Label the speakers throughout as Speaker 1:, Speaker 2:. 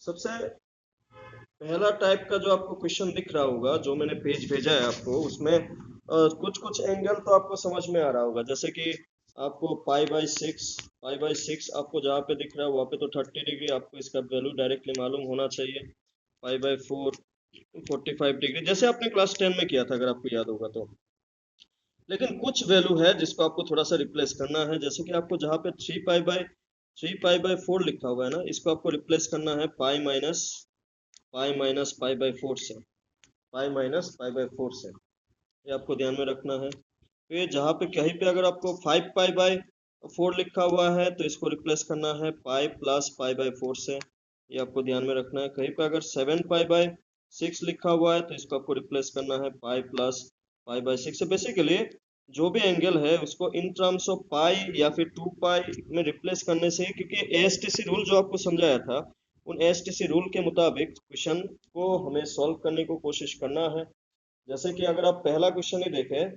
Speaker 1: सबसे पहला टाइप का जो आपको क्वेश्चन दिख रहा होगा, जो मैंने पेज भेजा है आपको, उसमें कुछ कुछ एंगल तो आपको समझ में आ रहा होगा। जैसे कि आपको पाई बाई सिक्स आपको जहाँ पे दिख रहा है वहाँ पे तो 30 डिग्री, आपको इसका वैल्यू डायरेक्टली मालूम होना चाहिए। पाई बाई 4 45 डिग्री, जैसे आपने क्लास 10 में किया था अगर आपको याद होगा तो। लेकिन कुछ वैल्यू है जिसको आपको थोड़ा सा रिप्लेस करना है। जैसे कि आपको जहाँ पे 3 पाई बाई 4 लिखा हुआ है ना, इसको आपको रिप्लेस करना है पाई माइनस पाई बाई 4 से। पाई माइनस पाई बाई 4 से, ये आपको ध्यान में रखना है। फिर जहाँ पे कहीं पे अगर आपको 5 पाई बाई 4 लिखा हुआ है तो इसको रिप्लेस करना है पाई प्लस पाई बाई 4 से, ये आपको ध्यान में रखना है। कहीं पे अगर 7 पाई बाई 6 लिखा हुआ है तो इसको आपको रिप्लेस करना है पाई प्लस पाई बाई 6 से। बेसिकली जो भी एंगल है उसको इन टर्म्स ऑफ पाई या फिर 2 पाई में रिप्लेस करने से, क्योंकि एएसटीसी रूल जो आपको समझाया था, उन एएसटीसी रूल के मुताबिक क्वेश्चन को हमें सॉल्व करने को कोशिश करना है। जैसे कि अगर आप पहला क्वेश्चन ही देखें,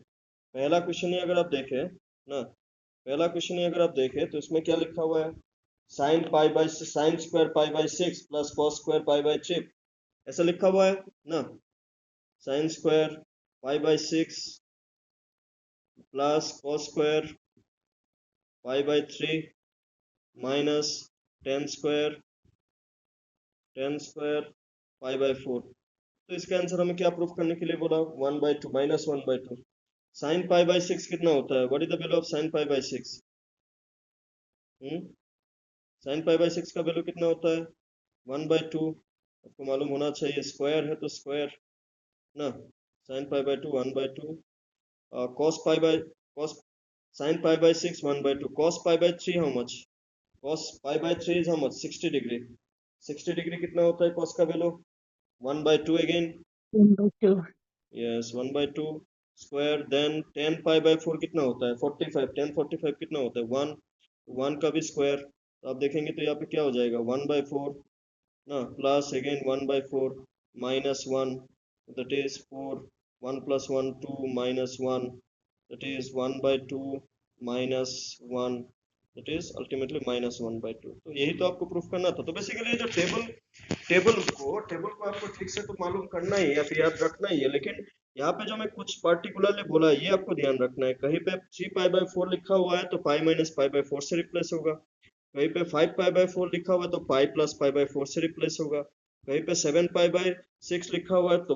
Speaker 1: पहला क्वेश्चन ही अगर आप देखें ना, पहला क्वेश्चन ही अगर आप देखें तो इसमें क्या लिखा हुआ है, sine square pi by 6 plus cos square pi by 3, ऐसा लिखा हुआ है ना। Sine square pi by 6 plus cos square pi by 3 minus tan square pi by 4। तो इसका आंसर हमें क्या प्रूफ करने के लिए बोला, 1/2 -1/2। साइन पाई बाई 6 कितना होता है, what is the value of sine pi by 6? Sign pi by 6 का वैल्यू कितना होता है, 1/2। आपको मालूम होना चाहिए, स्क्वायर है तो स्क्वायर ना। Sine pi by 2 1/2, cos pi by cos sine pi by 6 1/2, cos pi by 3 how much, cos pi by 3 is how much, 60 degree. 60 degree कितना होता है कॉस का value, 1/2 again,
Speaker 2: 1/2।
Speaker 1: Yes 1/2 square. Then 10 pi by 4 कितना होता है, 45। 10 45 कितना होता है, 1। 1 का भी स्क्वायर, तो आप देखेंगे तो यहाँ पे क्या हो जाएगा, 1/4 ना, plus again 1/4 -1, that is 4। 1 + 1 2 -1, that is 1/2 -1, that is ultimately -1/2। तो यही तो आपको प्रूफ करना था। तो बेसिकली जो टेबल को आपको ठीक से तो मालूम करना ही है या फिर याद रखना ही है, लेकिन यहाँ पे जो मैं कुछ पर्टिकुलरली बोला ये आपको ध्यान रखना है। कहीं पे 3 पाई बाई 4 लिखा हुआ है तो पाई-पाई-4 से रिप्लेस होगा। कहीं पे 5 पाई बाई 4 लिखा हुआ है तो पाई+पाई बाई 4 से रिप्लेस होगा। कहीं पे 7 पाई बाई 6 लिखा हुआ है तो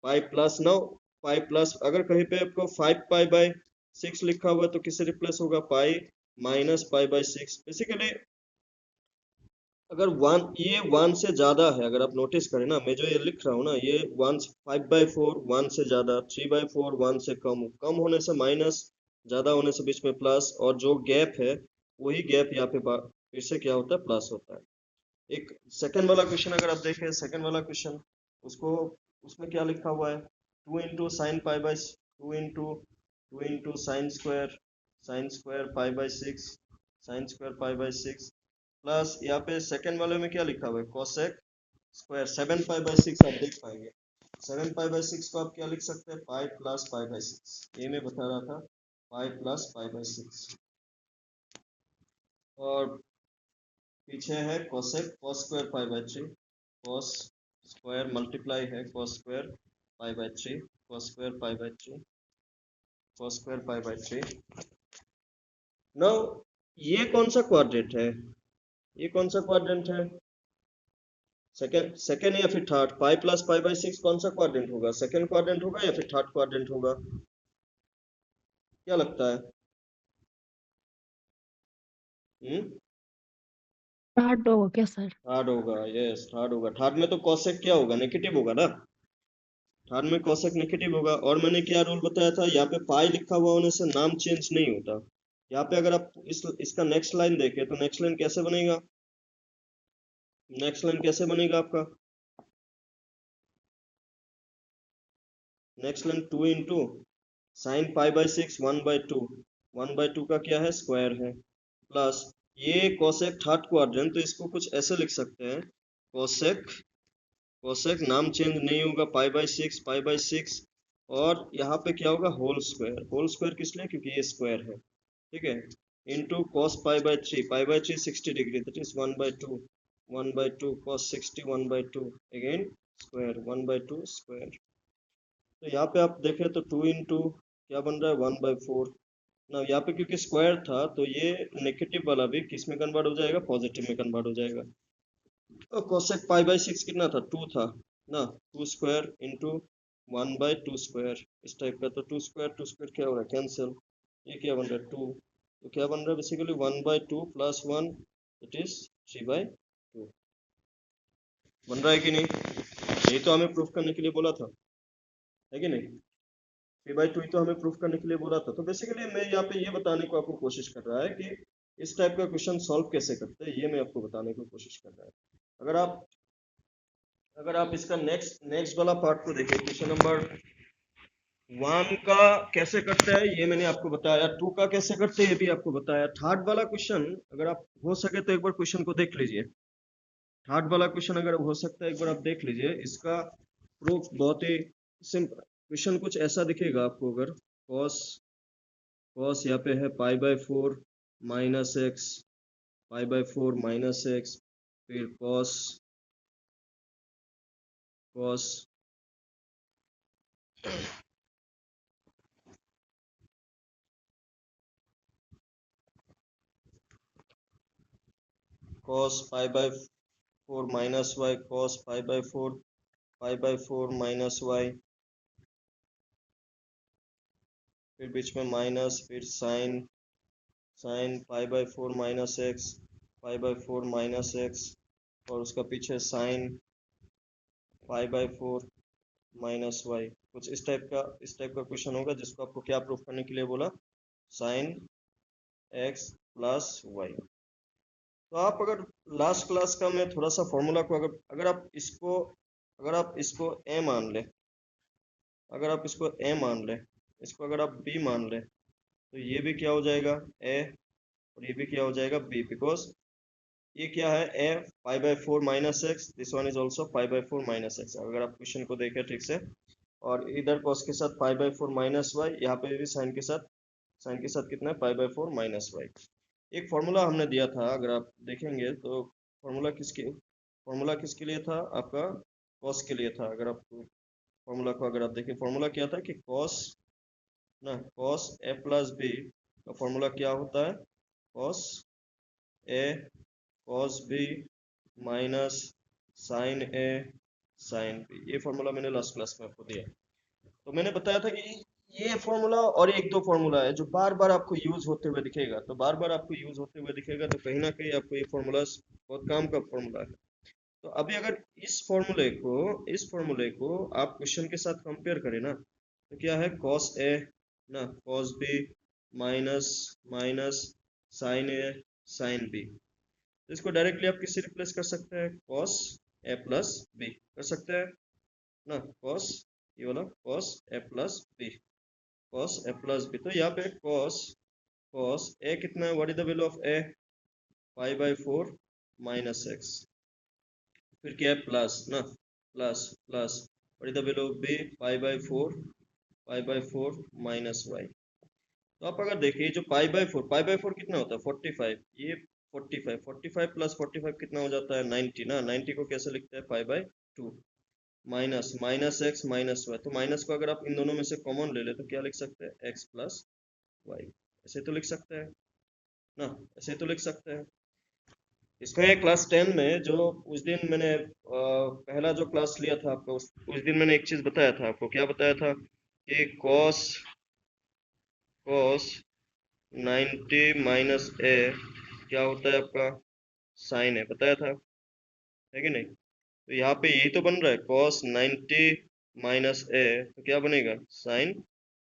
Speaker 1: pi plus, now pi plus, अगर कहीं पे आपको 5 पाई बाई 6 लिखा हुआ है तो किससे रिप्लेस होगा, पाई-पाई बाई 6। बेसिकली अगर ये 1 से ज्यादा है, अगर आप नोटिस करें ना, मैं जो ये लिख रहा हूँ ना, ये 5/4 1 से ज्यादा, 3/4 1 से कम, कम होने से माइनस, ज्यादा होने से बीच में प्लस, और जो गैप है वही गैप यहाँ पे फिर से क्या होता है, प्लस होता है। एक सेकंड वाला क्वेश्चन अगर आप देखें, सेकंड वाला क्वेश्चन, उसको उसमें क्या लिखा हुआ है, 2 into sine square pi by 6 sine square pi by 6 plus यहाँ पे सेकंड वाले में क्या लिखा हुआ है, कोसेक स्क्वायर 7 पाई बाई 6। आप देख पाएंगे 7 पाई बाई 6 को आप क्या लिख सकते हैं, पाई+पाई बाई 6। ये मैं बता रहा था, पाई+पाई बाई 6। और पीछे है cosec cos square pi by 3, cos square multiply है cos square pi by 3, cos square pi by 3, cos square pi by 3। Now ये कौन सा क्वाड्रेंट है, ये कौन सा क्वाड्रेंट है, सेकंड सेकंड या फिर थर्ड, पाई+पाई बाई 6 कौन सा क्वाड्रेंट होगा, सेकंड क्वाड्रेंट होगा या फिर थर्ड क्वाड्रेंट होगा, क्या लगता है?
Speaker 2: थर्ड होगा क्या सर?
Speaker 1: थर्ड होगा, यस थर्ड होगा। थर्ड में तो कॉसेक क्या होगा, नेगेटिव होगा ना, थर्ड में कॉसेक नेगेटिव होगा। और मैंने क्या रूल बताया था, यहाँ पे पाई लिखा हुआ होने से नाम चेंज नहीं होता। यहाँ पे अगर आप इसका नेक्स्ट लाइन देखें तो नेक्स्ट लाइन कैसे बनेगा, नेक्स्ट लाइन कैसे बनेगा आपका, next line 2 into sine pi by 6 1/2, 1/2 का क्या है, स्क्वायर है, प्लस ये कोसेक थर्ड क्वाड्रेंट, तो इसको कुछ ऐसे लिख सकते हैं, कोसेक कोसेक नाम चेंज नहीं होगा, पाई बाई 6 और यहाँ पे क्या होगा, होल स्क्वायर किस लिए, क्योंकि ये स्क्वायर है, ठीक है, into cos pi by 3 60 degree, that is 1/2 1/2 cos 60 1/2 again square 1/2 square. तो यहाँ पे आप देखें तो 2 इंटू क्या बन रहा है 1/4 ना। यहाँ पे क्योंकि स्क्वायर था तो ये नेगेटिव वाला भी किस में कन्वर्ट हो जाएगा, पॉजिटिव में कन्वर्ट हो जाएगा। तो कोसेक पाई/6 कितना था 2 था ना, 2 स्क्वायर इंटू 1/2 स्क्वायर इस टाइप का। तो 2 स्क्वायर क्या हो रहा है कैंसिल, ये क्या बन रहा है 2, तो क्या बन रहा है बेसिकली 1/2 प्लस 1 इट इज 3/2 बन रहा है कि नहीं। यही तो हमें प्रूफ करने के लिए बोला था, है कि नहीं। 3/2 ही तो हमें प्रूफ करने के लिए बोला था। तो बेसिकली मैं यहाँ पे ये बताने को आपको कोशिश कर रहा है कि इस टाइप का क्वेश्चन सॉल्व कैसे करते हैं, ये मैं आपको बताने की कोशिश कर रहा है। अगर आप इसका नेक्स्ट नेक्स्ट वाला पार्ट को देखें, क्वेश्चन नंबर 1 का कैसे करते हैं ये मैंने आपको बताया, 2 का कैसे करते हैं ये भी आपको बताया। थर्ड वाला क्वेश्चन अगर आप हो सके तो एक बार क्वेश्चन को देख लीजिए। थर्ड वाला क्वेश्चन अगर हो सकता है एक बार आप देख लीजिए। इसका प्रूफ बहुत ही सिंपल। क्वेश्चन कुछ ऐसा दिखेगा आपको, अगर कॉस कॉस यहाँ पे है पाई/4 माइनस एक्स, पाई/4 माइनस एक्स, फिर कॉस कॉस कॉस पाई/4 माइनस वाई, कॉस पाई/4 माइनस वाई, फिर बीच में माइनस, फिर साइन साइन पाई/4 माइनस एक्स, पाई/4 माइनस एक्स, और उसका पीछे साइन पाई/4 माइनस वाई। कुछ इस टाइप का क्वेश्चन होगा जिसको आपको क्या प्रूफ करने के लिए बोला, साइन एक्स प्लस वाई। तो आप अगर लास्ट क्लास का मैं थोड़ा सा फॉर्मूला को अगर अगर आप इसको ए मान ले, अगर आप इसको ए मान ले, इसको अगर आप बी मान ले, तो ये भी क्या हो जाएगा ए, और ये भी क्या हो जाएगा बी, बिकॉज ये क्या है ए पाई/4 minus x, this one is also पाई/4 माइनस एक्स अगर आप क्वेश्चन को देखें ठीक से। और इधर कॉस के साथ पाई/4 माइनस वाई, यहाँ पे भी साइन के साथ कितना है पाई/4 माइनस वाई। एक फॉर्मूला हमने दिया था, अगर आप देखेंगे तो फॉर्मूला किसके लिए था आपका, कॉस के लिए था। अगर आप फॉर्मूला को अगर आप देखें, फॉर्मूला क्या था कि कॉस ए प्लस बी का फॉर्मूला क्या होता है, cos A cos B minus sine A sine B. ये फॉर्मूला मैंने लास्ट क्लास में आपको दिया। तो मैंने बताया था कि ये फॉर्मूला और एक दो फॉर्मूला है जो बार बार आपको यूज होते हुए दिखेगा। तो बार बार आपको यूज होते हुए दिखेगा तो कहीं ना कहीं आपको ये फॉर्मूला बहुत काम का फॉर्मूला है। तो अभी अगर इस फॉर्मूले को आप क्वेश्चन के साथ कंपेयर करें ना, तो क्या है कॉस ए ना cos B minus minus sine A sine B. तो इसको डायरेक्टली आप किससे रिप्लेस कर सकते हैं, कॉस ए प्लस बी कर सकते हैं ना, कॉस ये वाला cos A plus B, cos A plus B. तो यहाँ पे कॉस ए कितना है, what is the value of A, पाई/4 माइनस एक्स, फिर क्या है प्लस ना, plus plus, what is the value of B, पाई/4 माइनस वाई। तो आप अगर देखिए जो पाई/4 कितना होता है 45, ये 45 प्लस 45 कितना हो जाता है 90 ना। 90 को कैसे लिखते हैं पाई/2 minus minus x minus Y. तो माइनस को अगर आप इन दोनों में से कॉमन ले ले तो क्या लिख सकते हैं एक्स प्लस वाई, ऐसे तो लिख सकते हैं ना, ऐसे तो लिख सकते हैं। इसमें क्लास 10 में जो उस दिन मैंने पहला जो क्लास लिया था आपका, उस दिन मैंने एक चीज बताया था आपको। क्या बताया था कि कॉस कॉस 90 माइनस ए क्या होता है आपका साइन है, बताया था, है कि नहीं। तो यहाँ पे यही तो बन रहा है कॉस 90 माइनस ए, तो क्या बनेगा साइन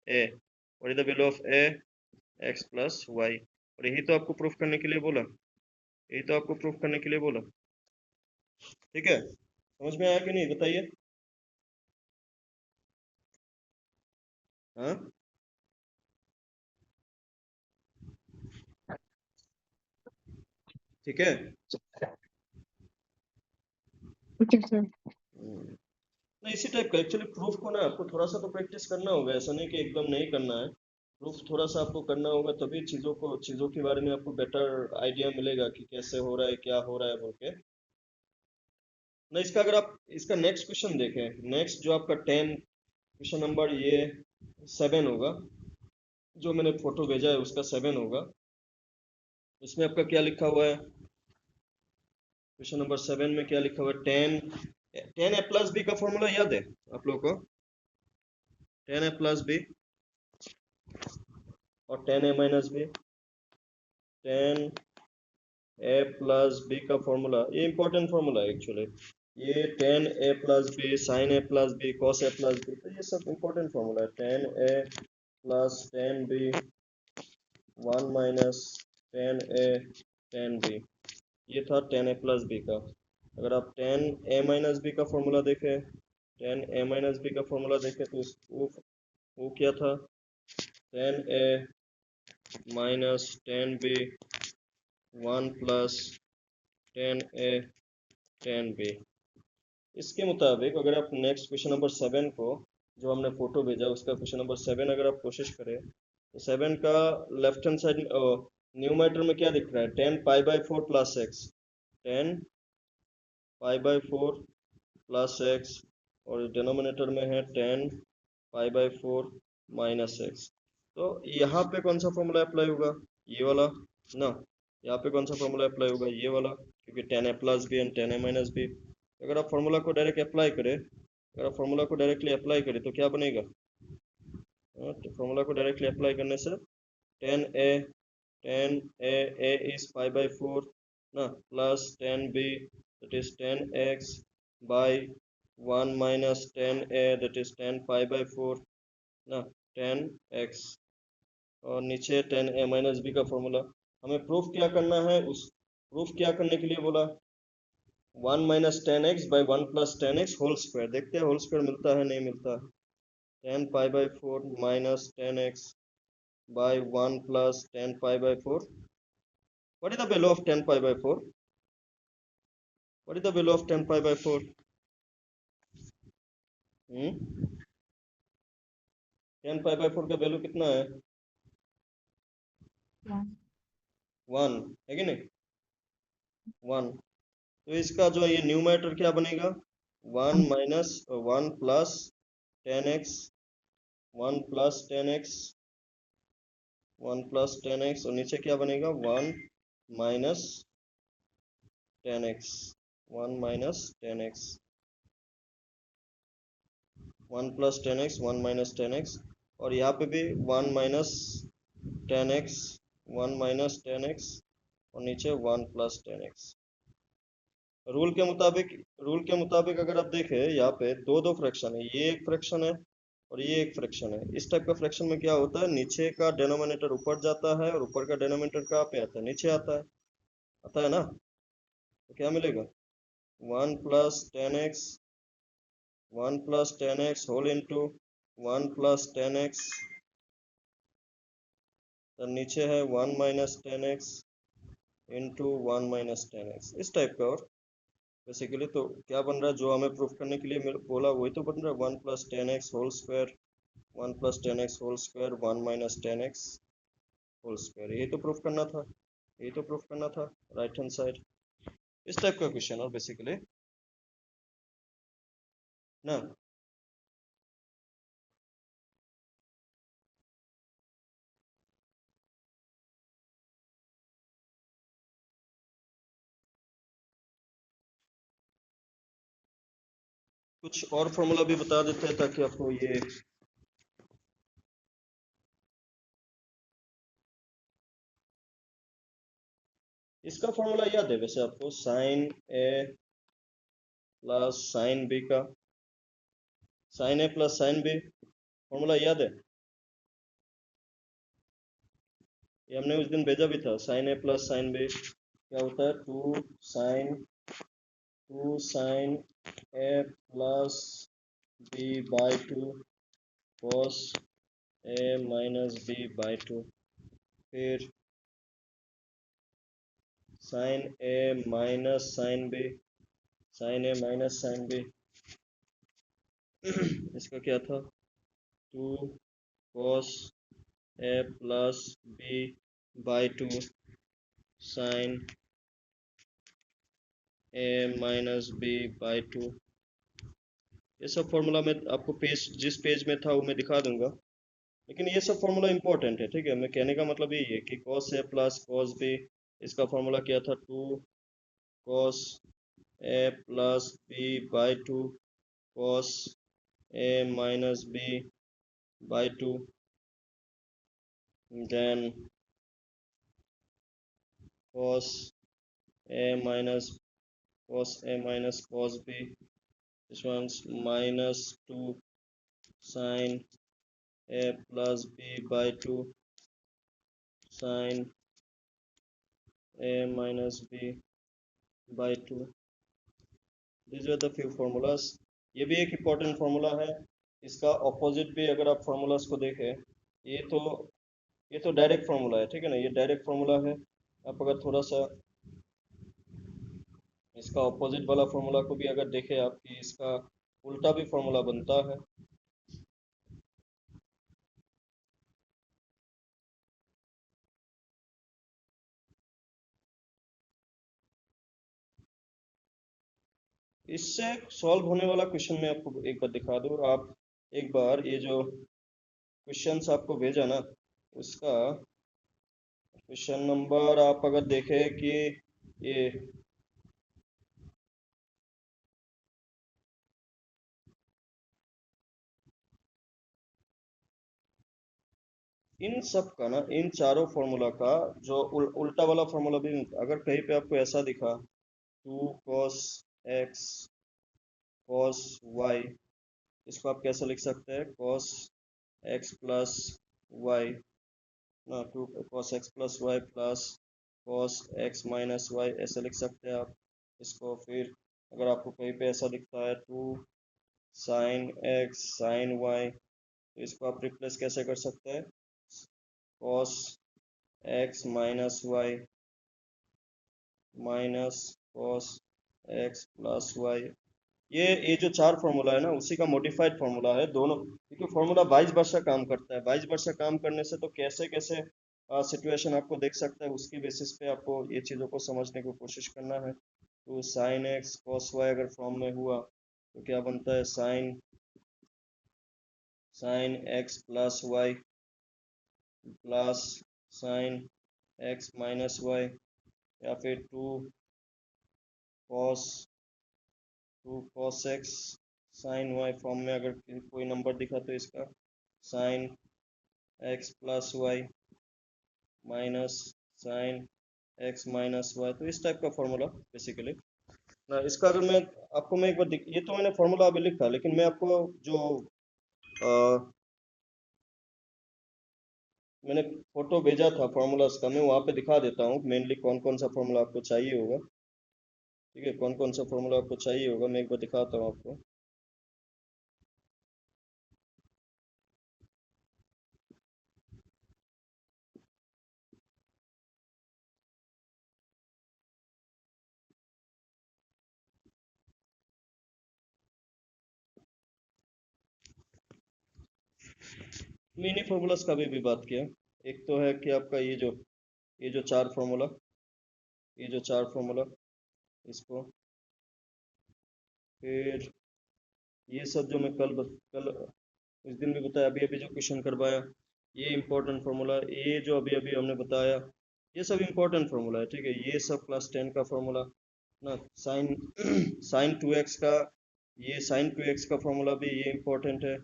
Speaker 1: ए, और इधर value of A X plus Y. और यही तो आपको प्रूफ करने के लिए बोला, यही तो आपको प्रूफ करने के लिए बोला। ठीक है, समझ में आया कि नहीं बताइए। हाँ ठीक है।
Speaker 2: Okay sir.
Speaker 1: नहीं इसी टाइप का एक्चुअली प्रूफ को ना आपको थोड़ा सा तो प्रैक्टिस करना होगा, ऐसा नहीं कि एकदम नहीं करना है। प्रूफ थोड़ा सा आपको करना होगा तभी चीज़ों के बारे में आपको बेटर आइडिया मिलेगा कि कैसे हो रहा है क्या हो रहा है बोल के। ना इसका अगर आप इसका नेक्स्ट क्वेश्चन देखें, नेक्स्ट जो आपका 10 क्वेश्चन नंबर ये 7 होगा, जो मैंने फोटो भेजा है उसका 7 होगा। इसमें आपका क्या लिखा हुआ है, क्वेश्चन नंबर 7 में क्या लिखा हुआ है, 10 ए प्लस बी का फॉर्मूला याद है आप लोगों को, 10 ए प्लस बी और 10 A minus B. 10 A plus B का फॉर्मूला, ये इंपॉर्टेंट फॉर्मूला है एक्चुअली। ये 10 A plus B, sine A plus B, cos A plus B, तो ये सब इंपॉर्टेंट फॉर्मूला है। 10 A plus 10 B 1 minus 10 A 10 B, ये था 10 ए प्लस बी का। अगर आप 10 ए माइनस बी का फॉर्मूला देखें, 10 ए माइनस बी का फॉर्मूला देखें तो वो क्या था, 10 A minus 10 B 1 plus 10 A 10 B. इसके मुताबिक अगर आप नेक्स्ट क्वेश्चन नंबर 7 को, जो हमने फोटो भेजा उसका क्वेश्चन नंबर 7 अगर आप कोशिश करें तो 7 का लेफ्ट हैंड साइड न्यूमरेटर में क्या दिख रहा है, 10 pi by 4 plus x, 10 pi by 4 plus x, और डिनोमिनेटर में है 10 पाई बाई 4 माइनस एक्स। तो यहाँ पे कौन सा फॉर्मूला अप्लाई होगा, ये वाला ना। यहाँ पे कौन सा फॉर्मूला अप्लाई होगा, ये वाला, क्योंकि 10 A plus B and 10 A minus B. अगर आप फॉर्मूला को डायरेक्ट अप्लाई करें, अगर आप फॉर्मूला को डायरेक्टली अप्लाई करें तो क्या बनेगा, तो फॉर्मूला को डायरेक्टली अप्लाई करने से 10 ए इज पाई बाई 4 ना, plus 10 B that is 10 X by 1 minus 10 A that is 10 pi by 4 ना, 10 एक्स, और नीचे 10 ए माइनस बी का फॉर्मूला। हमें प्रूफ क्या करना है, उस प्रूफ क्या करने के लिए बोला, 1 minus 10 X by 1 plus 10 X whole square. देखते हैं होल स्क्वायर मिलता है नहीं मिलता। 10 pi by 4 minus 10 X by 1 plus 10 pi by 4। What is the value of 10 pi by 4? What is the value of 10 pi by 4? hmm? 10 pi by 4 का value कितना है, 1 है कि नहीं, 1। तो इसका जो ये न्यूमरेटर क्या बनेगा, 1 minus 1 plus 10 X, 1 plus 10 X, 1 plus 10 X, और नीचे क्या बनेगा 1 minus 10 X, 1 minus 10 X, 1 plus 10 X 1 minus 10 X, और यहाँ पे भी 1 माइनस 10 एक्स 1 माइनस 10 एक्स, और नीचे 1 प्लस 10 एक्स। रूल के मुताबिक अगर आप देखें यहाँ पे दो दो फ्रैक्शन है, ये एक फ्रैक्शन है और ये एक फ्रैक्शन है। इस टाइप का फ्रैक्शन में क्या होता है, नीचे का डिनोमिनेटर ऊपर जाता है और ऊपर का डिनोमिनेटर कहाँ पे आता है, नीचे आता है ना। तो क्या मिलेगा, 1 plus 10 X 1 plus 10 X whole into 1 plus 10 X, तो नीचे है 1 minus 10 X into 1 minus 10 X, इस टाइप का। और बेसिकली तो क्या बन रहा है, जो हमें प्रूफ करने के लिए बोला वही तो बन रहा है, 1 plus 10 X whole square 1 plus 10 X whole square 1 minus 10 X whole square, यही तो प्रूफ करना था, यही तो प्रूफ करना था, राइट हैंड साइड। इस टाइप का क्वेश्चन और बेसिकली ना। कुछ और फॉर्मूला भी बता देते हैं ताकि आपको ये, इसका फॉर्मूला याद है वैसे आपको, sine A plus sine B का, sine A plus sine B formula याद है, ये हमने उस दिन भेजा भी था। Sine A plus sine B क्या होता है, 2 sine A plus B by 2 cos A minus B by 2, फिर sine A minus sine B, sine A minus sine B इसका क्या था, 2 cos A plus B by 2 sine A minus B by two. ये सब formula मैं आपको page जिस page में था वो मैं दिखा दूंगा, लेकिन ये सब फॉर्मूला इंपॉर्टेंट है, ठीक है। मैं कहने का मतलब यही है कि cos A plus cos B, इसका फॉर्मूला क्या था, two cos A plus B by two cos A minus B by two, then cos a minus cos b, this one's minus 2 sin a plus b by 2 sin a minus b by 2. These were the few formulas. ये भी एक important formula है, इसका opposite भी अगर आप formulas को देखें, ये तो ये तो डायरेक्ट फार्मूला है, ठीक है ना, ये डायरेक्ट फार्मूला है। आप अगर थोड़ा सा इसका ऑपोजिट वाला फार्मूला को भी अगर देखें आप कि इसका उल्टा भी फार्मूला बनता है। इससे सॉल्व होने वाला क्वेश्चन मैं आपको एक बार दिखा दूँ। आप एक बार ये जो क्वेश्चंस आपको भेजा ना, उसका क्वेश्चन नंबर आप अगर देखें कि ये इन सब का ना, इन चारों फॉर्मूला का जो उल्टा वाला फॉर्मूला भी अगर कहीं पे आपको ऐसा दिखा, two cos X cos Y, इसको आप कैसे लिख सकते हैं, कॉस एक्स प्लस वाई ना, two cos X plus Y plus cos X minus Y, ऐसे लिख सकते हैं आप इसको। फिर अगर आपको कहीं पे ऐसा दिखता है two sine X sine Y, तो इसको आप रिप्लेस कैसे कर सकते हैं, cos X minus Y minus cos X plus Y. ये जो चार फार्मूला है ना, उसी का मॉडिफाइड फार्मूला है दोनों, क्योंकि फार्मूला 22 वर्षा काम करता है। 22 वर्षा काम करने से तो कैसे कैसे सिचुएशन आपको देख सकता है, उसकी बेसिस पे आपको ये चीज़ों को समझने की कोशिश करना है। तो साइन एक्स कॉस वाई अगर फॉर्म में हुआ तो क्या बनता है, sine sine X plus Y plus sine X minus Y, या फिर cos two cos X sine Y form में अगर कोई नंबर दिखा तो इसका sine X plus Y minus sine X minus Y, तो इस टाइप का फॉर्मूला बेसिकली ना। इसका अगर मैं एक बार ये तो मैंने फॉर्मूला अभी लिखा, लेकिन मैं आपको जो मैंने फोटो भेजा था फॉर्मूलाज का, मैं वहाँ पे दिखा देता हूँ मेनली कौन कौन सा फॉर्मूला आपको चाहिए होगा, ठीक है, कौन कौन सा फॉर्मूला आपको चाहिए होगा, मैं एक बार दिखाता हूँ आपको। मिनी फॉर्मूलाज का भी बात किया। एक तो है कि आपका ये जो चार फॉर्मूला, ये जो चार फॉर्मूला, इसको फिर ये सब जो मैं कल उस दिन भी बताया, अभी अभी जो क्वेश्चन करवाया, ये इम्पोर्टेंट फार्मूला, ये जो अभी अभी हमने बताया, ये सब इम्पोर्टेंट फार्मूला है, ठीक है। ये सब क्लास 10 का फार्मूला ना, साइन साइन 2x का, ये साइन 2x का फार्मूला भी ये इम्पोर्टेंट है।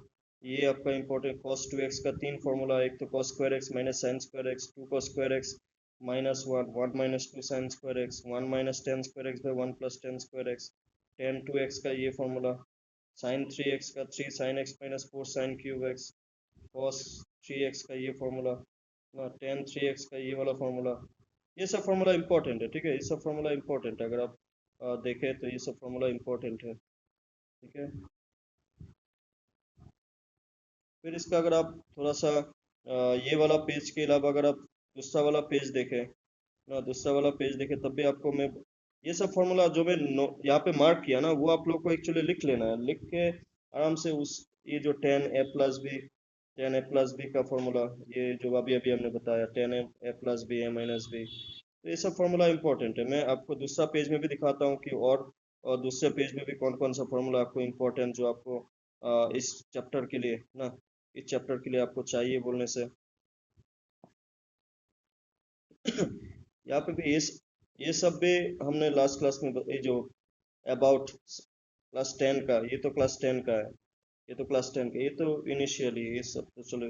Speaker 1: ये आपका इम्पोर्टेंट कॉस 2x का तीन फार्मूला, एक तो cos square X minus sine square X, two cos square X minus one, one minus two sine square X, one minus tan square X by one plus tan square X, tan 2x का ये formula, sine 3x का three sine X minus four sine cube X, cos 3x का ये formula ना, ten 3x का ये वाला formula, ये सब फार्मूला इंपॉर्टेंट है, ठीक है। ये सब फार्मूला इंपॉर्टेंट है, अगर आप देखें तो ये सब फार्मूला इंपॉर्टेंट है, ठीक है। फिर इसका अगर आप थोड़ा सा ये वाला पेज के अलावा अगर आप दूसरा वाला पेज देखें ना, दूसरा वाला पेज देखें, तब भी आपको मैं ये सब फार्मूला जो मैं यहाँ पे मार्क किया ना, वो आप लोग को एक्चुअली लिख लेना है, लिख के आराम से उस ये जो टेन ए प्लस बी का फॉर्मूला, ये जो अभी अभी हमने बताया, टेन ए प्लस बी ए माइनस बी, तो ये सब फॉर्मूला इंपॉर्टेंट है। मैं आपको दूसरा पेज में भी दिखाता हूँ कि और दूसरे पेज में भी कौन कौन सा फॉर्मूला आपको इम्पोर्टेंट, जो आपको इस चैप्टर के लिए ना, इस चैप्टर के लिए आपको चाहिए बोलने से। यहाँ पे भी ये सब भी हमने लास्ट क्लास में ये जो अबाउट क्लास 10 का, ये तो क्लास 10 का है, ये तो क्लास 10 का, ये तो इनिशियली ये सब तो चलो,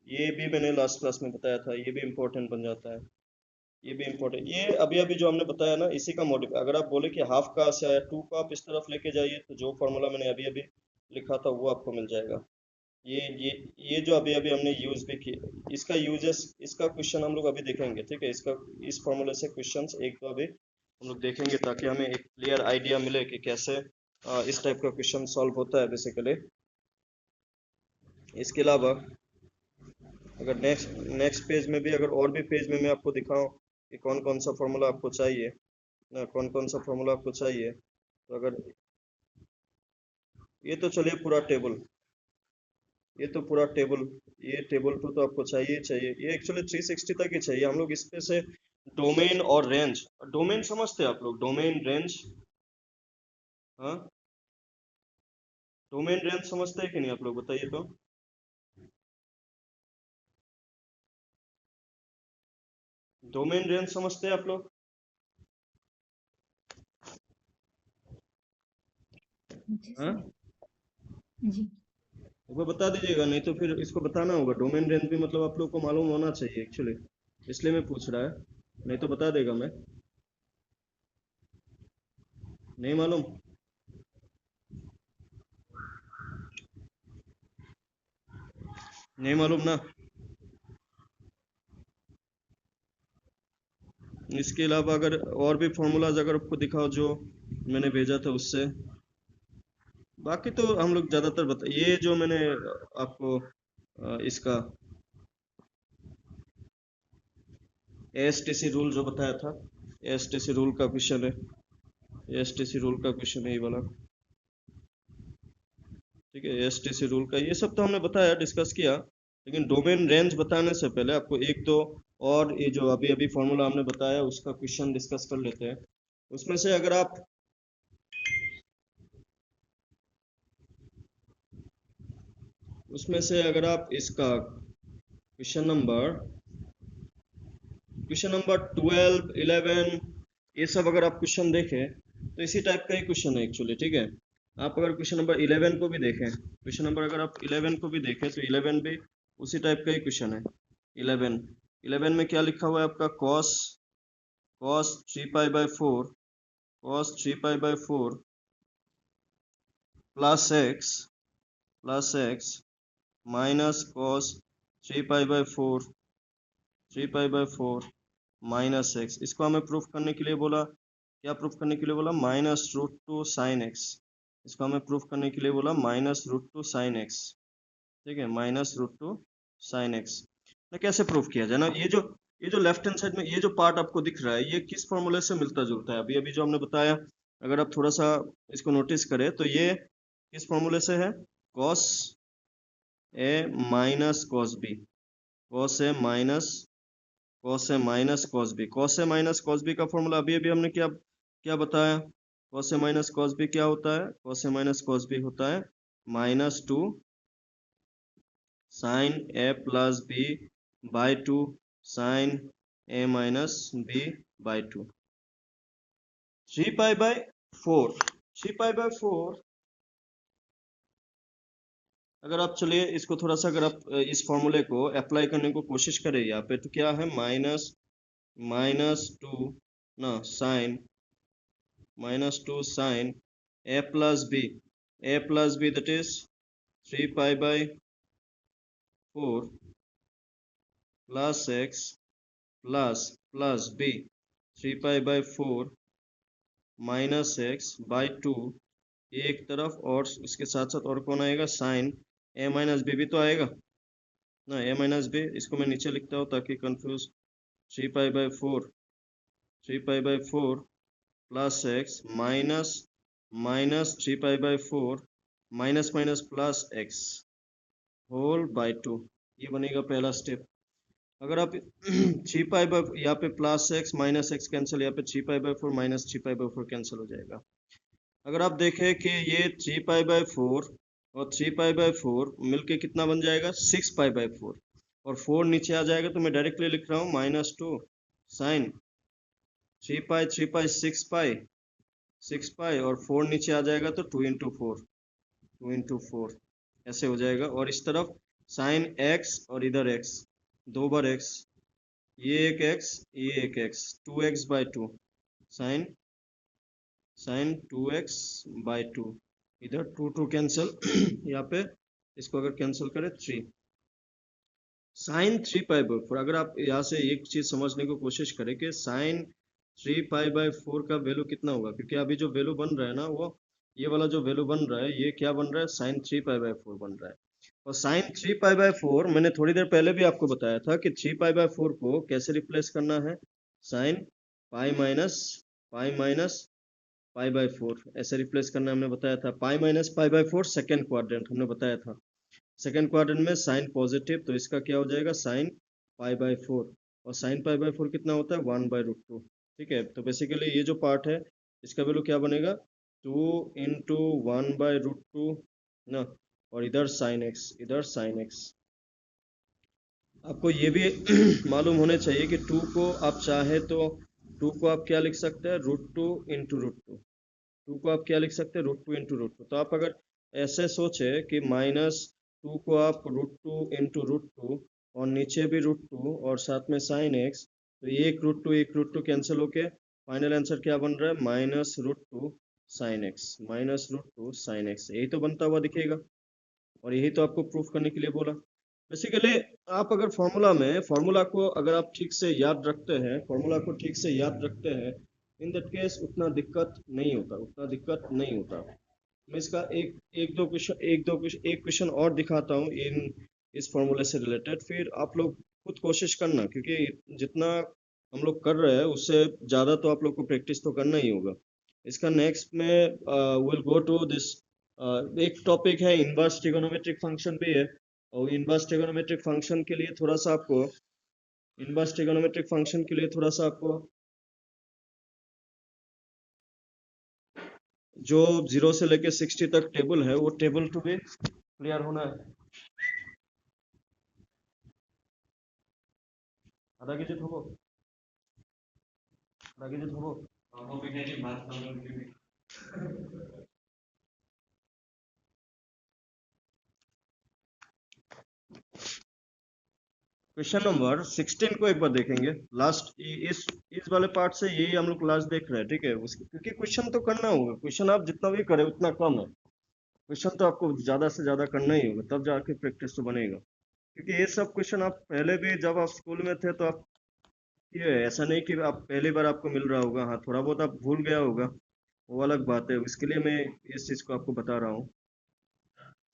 Speaker 1: ये भी मैंने लास्ट क्लास में बताया था, ये भी इम्पोर्टेंट बन जाता है। ये भी इम्पोर्टेंट, ये अभी अभी जो हमने बताया ना, इसी का मॉडिफाई। अगर आप बोले कि हाफ का से आया टू का आप इस तरफ लेके जाइए, तो जो फॉर्मूला मैंने अभी अभी लिखा था वो आपको मिल जाएगा। ये ये ये जो अभी अभी हमने यूज भी किया, इसका यूजेस, इसका क्वेश्चन हम लोग अभी देखेंगे, ठीक है। इसका इस फॉर्मूले से क्वेश्चंस एक दो अभी हम लोग देखेंगे, ताकि हमें एक क्लियर आइडिया मिले कि कैसे इस टाइप का क्वेश्चन सॉल्व होता है बेसिकली। इसके अलावा अगर नेक्स्ट पेज में भी, अगर और भी पेज में मैं आपको दिखाऊं कि कौन कौन सा फॉर्मूला आपको चाहिए ना, कौन कौन सा फॉर्मूला आपको चाहिए, तो अगर ये तो चलिए पूरा टेबल, ये तो पूरा टेबल, ये टेबल तो आपको चाहिए चाहिए। ये एक्चुअली 360 तक ही चाहिए हम लोग। इस पे से डोमेन और रेंज, डोमेन समझते हैं आप लोग, डोमेन रेंज, हाँ, डोमेन रेंज समझते हैं कि नहीं आप लोग, बताइए तो। डोमेन रेंज समझते हैं आप लोग?
Speaker 2: जी
Speaker 1: हाँ,
Speaker 2: सर। जी।
Speaker 1: वो बता दीजिएगा, नहीं तो फिर इसको बताना होगा। डोमेन रेंज भी मतलब आप लोग को मालूम होना चाहिए एक्चुअली, इसलिए मैं पूछ रहा है, नहीं तो बता देगा मैं। नहीं मालूम? नहीं मालूम ना? इसके अलावा अगर और भी फॉर्मूलाज अगर आपको दिखाओ जो मैंने भेजा था उससे, बाकी तो हम लोग ज़्यादातर बता, ये जो मैंने आपको इसका एएसटीसी रूल जो बताया था, एएसटीसी रूल का क्वेश्चन है, एएसटीसी रूल का क्वेश्चन है ये वाला, ठीक है। एएसटीसी रूल का ये सब तो हमने बताया, डिस्कस किया, लेकिन डोमेन रेंज बताने से पहले आपको एक दो और ये जो अभी अभी फॉर्मूला हमने बताया उसका क्वेश्चन डिस्कस कर लेते हैं। उसमें से अगर आप उसमें से अगर आप इसका क्वेश्चन नंबर 12 11, ये सब अगर आप क्वेश्चन देखें तो इसी टाइप का ही क्वेश्चन है एक्चुअली, ठीक है। आप अगर क्वेश्चन नंबर 11 को भी देखें, क्वेश्चन नंबर अगर आप 11 को भी देखें, तो 11 भी उसी टाइप का ही क्वेश्चन है। 11 11 में क्या लिखा हुआ है आपका, cos 3 pi by 4, cos 3 pi by 4 plus X minus cos 3 pi by 4, 3 pi by 4 minus x. इसको हमें प्रूफ करने के लिए बोला, क्या प्रूफ करने के लिए बोला, -√2 sin x। इसको हमें प्रूफ करने के लिए बोला -√2 sin x, ठीक है, -√2 sin x। ना कैसे प्रूफ किया जाए ना, ये जो लेफ्ट हैंड साइड में ये जो पार्ट आपको दिख रहा है, ये किस फॉर्मूले से मिलता जुलता है, अभी अभी जो हमने बताया। अगर आप थोड़ा सा इसको नोटिस करें तो ये किस फॉर्मूले से है, cos A minus cos B, cos A minus cos B, cos A minus cos B का फॉर्मूला अभी अभी हमने क्या क्या बताया। Cos A minus cos B क्या होता है, cos A minus cos B होता है -2 sine A plus B by 2 sine A minus B by 2। 3 pi by 4, 3 pi by 4, अगर आप चलिए इसको थोड़ा सा, अगर आप इस फॉर्मूले को अप्लाई करने को कोशिश करें यहाँ पे, तो क्या है, -2 ना sine -2 sine A plus B that is 3 pi by 4 plus X plus B 3 pi by 4 minus X by 2। ये एक तरफ, और इसके साथ साथ और कौन आएगा, साइन ए माइनस बी भी तो आएगा ना, ए माइनस बी। इसको मैं नीचे लिखता हूँ ताकि confuse, 3 pi by 4 plus X minus 3 pi by 4 minus minus plus X whole by 2। ये बनेगा पहला स्टेप। अगर आप 3 पाई बाई यहाँ पे plus X minus x cancel, यहाँ पे 3 pi by 4 minus 3 pi by 4 cancel हो जाएगा। अगर आप देखें कि ये 3 पाई बाई 4 और 3 पाई बाई 4 मिलके कितना बन जाएगा, 6 पाई बाई 4, और 4 नीचे आ जाएगा तो मैं डायरेक्टली लिख रहा हूँ -2 साइन 3 पाई 6 पाई और 4 नीचे आ जाएगा तो 2 इंटू 4 ऐसे हो जाएगा। और इस तरफ साइन एक्स और इधर एक्स, 2 बार एक्स, ये एक एक्स, ये एक x, 2x/2 sign sign 2x/2, इधर 2 कैंसिल यहाँ पे इसको अगर कैंसिल करें 3 साइन 3 पाई बाई 4। अगर आप यहाँ से एक चीज समझने की कोशिश करें कि साइन 3 पाई बाई 4 का वैल्यू कितना होगा, क्योंकि अभी जो वैल्यू बन रहा है ना, वो ये वाला जो वैल्यू बन रहा है ये क्या बन रहा है, साइन 3 पाई बाई 4 बन रहा है। और साइन 3 पाई बाई 4 मैंने थोड़ी देर पहले भी आपको बताया था कि 3 पाई बाई 4 को कैसे रिप्लेस करना है, sine pi minus pi by 4 ऐसे रिप्लेस करना हमने बताया था। पाई-पाई/4 सेकेंड क्वाड्रेंट हमने बताया था। सेकेंड क्वाड्रेंट में साइन पॉजिटिव, तो इसका क्या हो जाएगा, साइन पाई/4, और साइन पाई/4 कितना होता है, 1/√2। ठीक है, तो बेसिकली ये जो पार्ट है इसका वैल्यू क्या बनेगा, 2 × 1/√2 ना, और इधर साइन एक्स, इधर साइन एक्स। आपको ये भी मालूम होने चाहिए कि 2 को आप चाहे तो 2 को आप क्या लिख सकते हैं, √2 × √2। 2 को आप क्या लिख सकते हैं, √2 × √2। तो आप अगर ऐसे सोचे कि -2 को आप √2 × √2 और नीचे भी √2 और साथ में साइन एक्स, तो ये एक √2 कैंसिल होके फाइनल आंसर क्या बन रहा है, -√2 साइन एक्स, -√2 साइन एक्स, यही तो बनता हुआ दिखेगा। और यही तो आपको प्रूफ करने के लिए बोला। बेसिकली आप अगर फॉर्मूला को अगर आप ठीक से याद रखते हैं, फॉर्मूला को ठीक से याद रखते हैं, इन दैट केस उतना दिक्कत नहीं होता, उतना दिक्कत नहीं होता। मैं इसका एक क्वेश्चन और दिखाता हूँ इन इस फॉर्मूले से रिलेटेड, फिर आप लोग खुद कोशिश करना, क्योंकि जितना हम लोग कर रहे हैं उससे ज़्यादा तो आप लोग को प्रैक्टिस तो करना ही होगा। इसका नेक्स्ट में विल गो टू दिस, एक टॉपिक है इनवर्स ट्रिगोनोमेट्रिक फंक्शन भी है। और इनवर्स ट्रिगोनोमेट्रिक फंक्शन के लिए थोड़ा सा आपको इनवर्स ट्रिगोनोमेट्रिक फंक्शन के लिए थोड़ा सा आपको जो 0 से लेके 60 तक टेबल है वो टेबल टू भी क्लियर होना है। आधा कीजिए थोको, आधा कीजिए थोको। क्वेश्चन नंबर 16 को एक बार देखेंगे। लास्ट इस वाले पार्ट से यही हम लोग लास्ट देख रहे हैं, ठीक है। क्योंकि क्वेश्चन तो करना होगा, क्वेश्चन आप जितना भी करें उतना कम है। क्वेश्चन तो आपको ज्यादा से ज्यादा करना ही होगा, तब जाके प्रैक्टिस तो बनेगा। क्योंकि ये सब क्वेश्चन आप पहले भी जब आप स्कूल में थे तो आप, ये ऐसा नहीं कि आप पहली बार आपको मिल रहा होगा, हाँ थोड़ा बहुत आप भूल गया होगा, वो अलग बात है। इसके लिए मैं इस चीज को आपको बता रहा हूँ।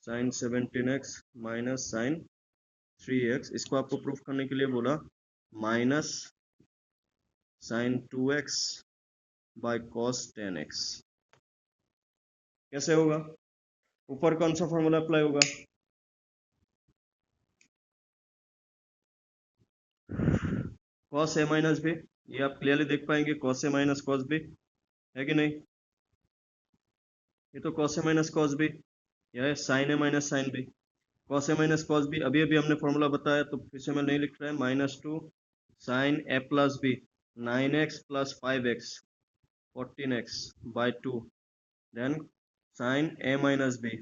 Speaker 1: Sign 17x minus sign 3x, इसको आपको प्रूफ करने के लिए बोला minus sign 2x by cos 10x। कैसे होगा, ऊपर कौन सा फॉर्मूला अप्लाई होगा, कॉस ए माइनस बी, ये आप क्लियरली देख पाएंगे, cos A minus cos B है कि नहीं, ये तो cos A minus cos B, यह है sign A minus sine B. Cos A minus cos B अभी अभी हमने फॉर्मूला बताया, तो फिर से मैं नहीं लिख रहा है, -2 sine A plus B 9x + 5x 14x by 2, then sine A minus B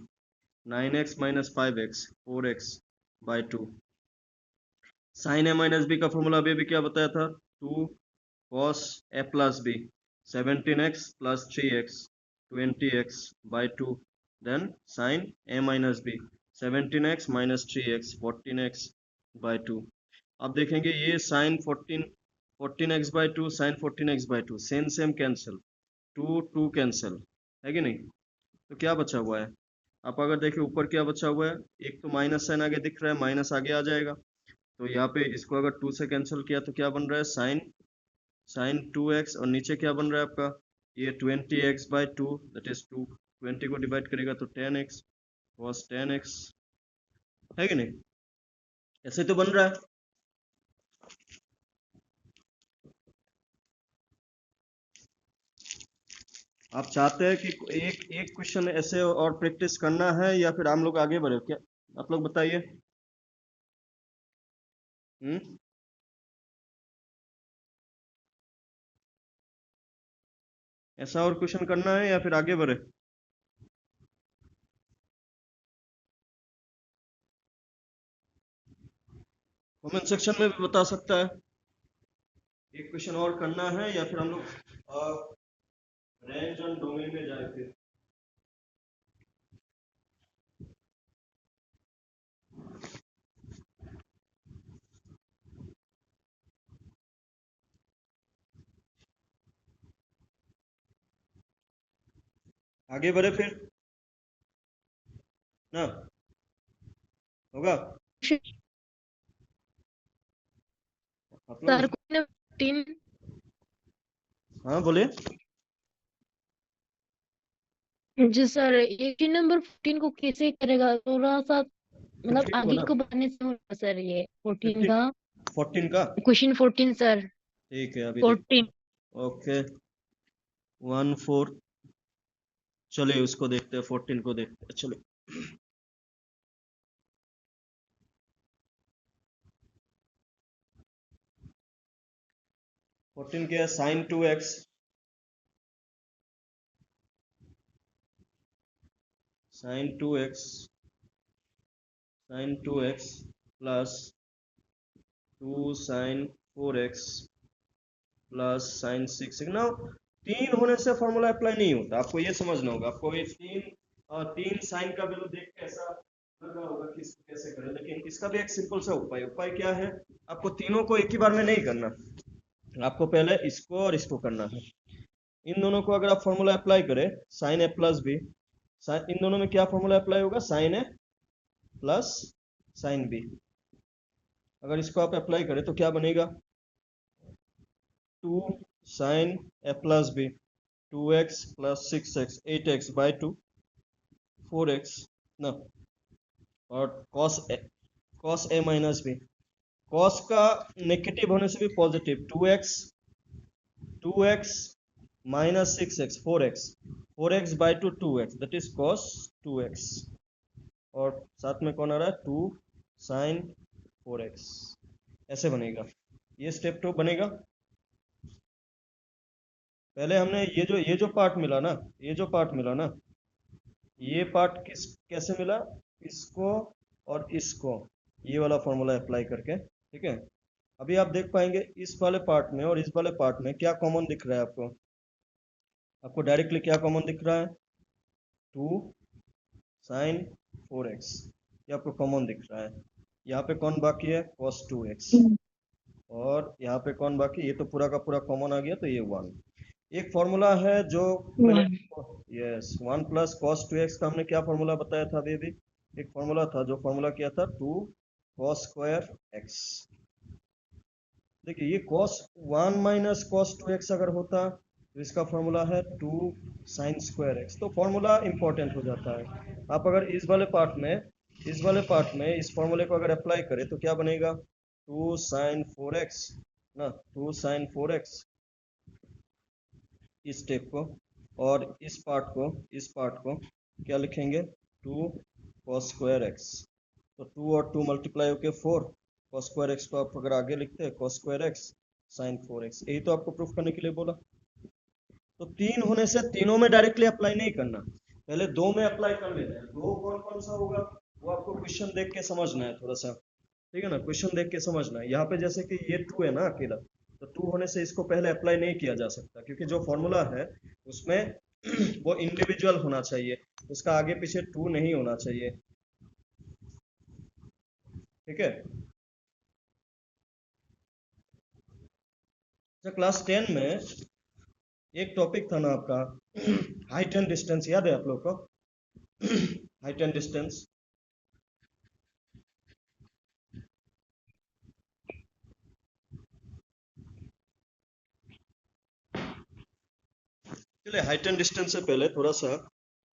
Speaker 1: 9x - 5x 4x by 2। Sine A minus B का फॉर्मूला अभी अभी क्या बताया था, 2 cos a plus b 17x + 3x 20x by 2, then sin a minus b 17x - 3x 14x by 2। अब देखेंगे ये sin 14x/2 sin 14x/2 same cancel, 2 cancel है कि नहीं, तो क्या बचा हुआ है, आप अगर देखें ऊपर क्या बचा हुआ है, एक तो माइनस साइन आगे दिख रहा है, माइनस आगे आ जाएगा, तो यहाँ पे इसको अगर 2 से कैंसिल किया तो क्या बन रहा है, साइन 2x, और नीचे क्या बन रहा है आपका, ये 20x/2, दैट इज 2 20 को डिवाइड करेगा तो 10x cos 10x है कि नहीं, ऐसे तो बन रहा है। आप चाहते हैं कि एक एक क्वेश्चन ऐसे और प्रैक्टिस करना है या फिर हम लोग आगे बढ़े, क्या आप लोग बताइए। ऐसा और क्वेश्चन करना है या फिर आगे बढ़े? कमेंट सेक्शन में भी बता सकता है। एक क्वेश्चन और करना है या फिर हम लोग रेंज एंड डोमेन में जाए फिर। आगे बढ़े फिर ना, होगा आप लोग।
Speaker 3: सर को 15
Speaker 1: हाँ बोले।
Speaker 3: जी सर, 18 नंबर 14 को कैसे करेगा? थोड़ा सा मतलब
Speaker 1: 15
Speaker 3: आगे
Speaker 1: बोला,
Speaker 3: को बताने से होगा सर। ये 14
Speaker 1: 15
Speaker 3: का
Speaker 1: 14 का।
Speaker 3: Question 14 sir.
Speaker 1: ठीक है अभी देख।
Speaker 3: 14
Speaker 1: ओके 1 4, चलिए उसको देखते हैं, 14 को देखते हैं, चलिए। 14 क्या है, sin 2x, sin 2x, sin 2x plus 2 sin 4x plus sin 6। ना 3 होने से फॉर्मूला अप्लाई नहीं होता, आपको ये समझना होगा। आपको ये 3 साइन का वैल्यू देख के ऐसा लगा होगा कि इसको कैसे करें, लेकिन इसका भी एक सिंपल सा उपाय क्या है, आपको तीनों को एक ही बार में नहीं करना, आपको पहले इसको और इसको करना है। इन दोनों को अगर आप फॉर्मूला अप्लाई करें, साइन ए प्लस बी, इन दोनों में क्या फॉर्मूला अप्लाई होगा, sine A plus sine B. अगर इसको आप अप्लाई करें तो क्या बनेगा, 2 sine A plus B, 2x plus 6x, 8x by 2, 4x ना, और cos A minus B, cos का नेगेटिव होने से भी positive, 2x minus 6x, 4x by 2, 2x that is cos 2x, और साथ में कौन आ रहा है, 2 साइन 4x। ऐसे बनेगा, ये स्टेप 2 बनेगा। पहले हमने ये जो पार्ट मिला ना, ये पार्ट कैसे मिला, इसको और इसको ये वाला फॉर्मूला अप्लाई करके, ठीक है। अभी आप देख पाएंगे इस वाले पार्ट में और इस वाले पार्ट में क्या कॉमन दिख रहा है आपको डायरेक्टली क्या कॉमन दिख रहा है, 2 साइन 4x, ये आपको कॉमन दिख रहा है। यहाँ पे कौन बाकी है, cos 2x, और यहाँ पे कौन बाकी, ये तो पूरा का पूरा कॉमन आ गया, तो ये 1। एक फॉर्मूला है जो मैंने, यस 1 प्लस cos 2x का हमने क्या फॉर्मूला बताया था अभी, एक फॉर्मूला था जो फॉर्मूला किया था 2 cos स्क्वायर x। देखिए ये cos 1 माइनस cos 2x अगर होता तो इसका फॉर्मूला है 2 साइन स्क्वायर x, तो फॉर्मूला इंपॉर्टेंट हो जाता है। आप अगर इस वाले पार्ट में इस फॉर्मूले को अगर अप्लाई करें तो क्या बनेगा, 2 साइन 4x ना, 2 साइन 4x, इस स्टेप को, और इस पार्ट को क्या लिखेंगे, 2 cos स्क्वायर x, तो 2 और 2 मल्टीप्लाई होके 4, cos स्क्वायर x को आप अगर आगे लिखते हैं cos square x sin 4x, यही तो आपको प्रूफ करने के लिए बोला। तो 3 होने से तीनों में डायरेक्टली अप्लाई नहीं करना, पहले 2 में अप्लाई कर लेना है। 2 कौन कौन सा होगा वो आपको क्वेश्चन देख के समझना है थोड़ा सा, ठीक है ना, क्वेश्चन देख के समझना है। यहाँ पे जैसे कि ये 2 है ना अकेला, तो 2 होने से इसको पहले अप्लाई नहीं किया जा सकता, क्योंकि जो फॉर्मूला है उसमें वो इंडिविजुअल होना चाहिए, उसका आगे पीछे 2 नहीं होना चाहिए, ठीक है। तो क्लास 10 में एक टॉपिक था ना आपका, हाइट एंड डिस्टेंस, याद है आप लोग को, हाइट एंड डिस्टेंस। चलिए हाइट एंड डिस्टेंस से पहले थोड़ा सा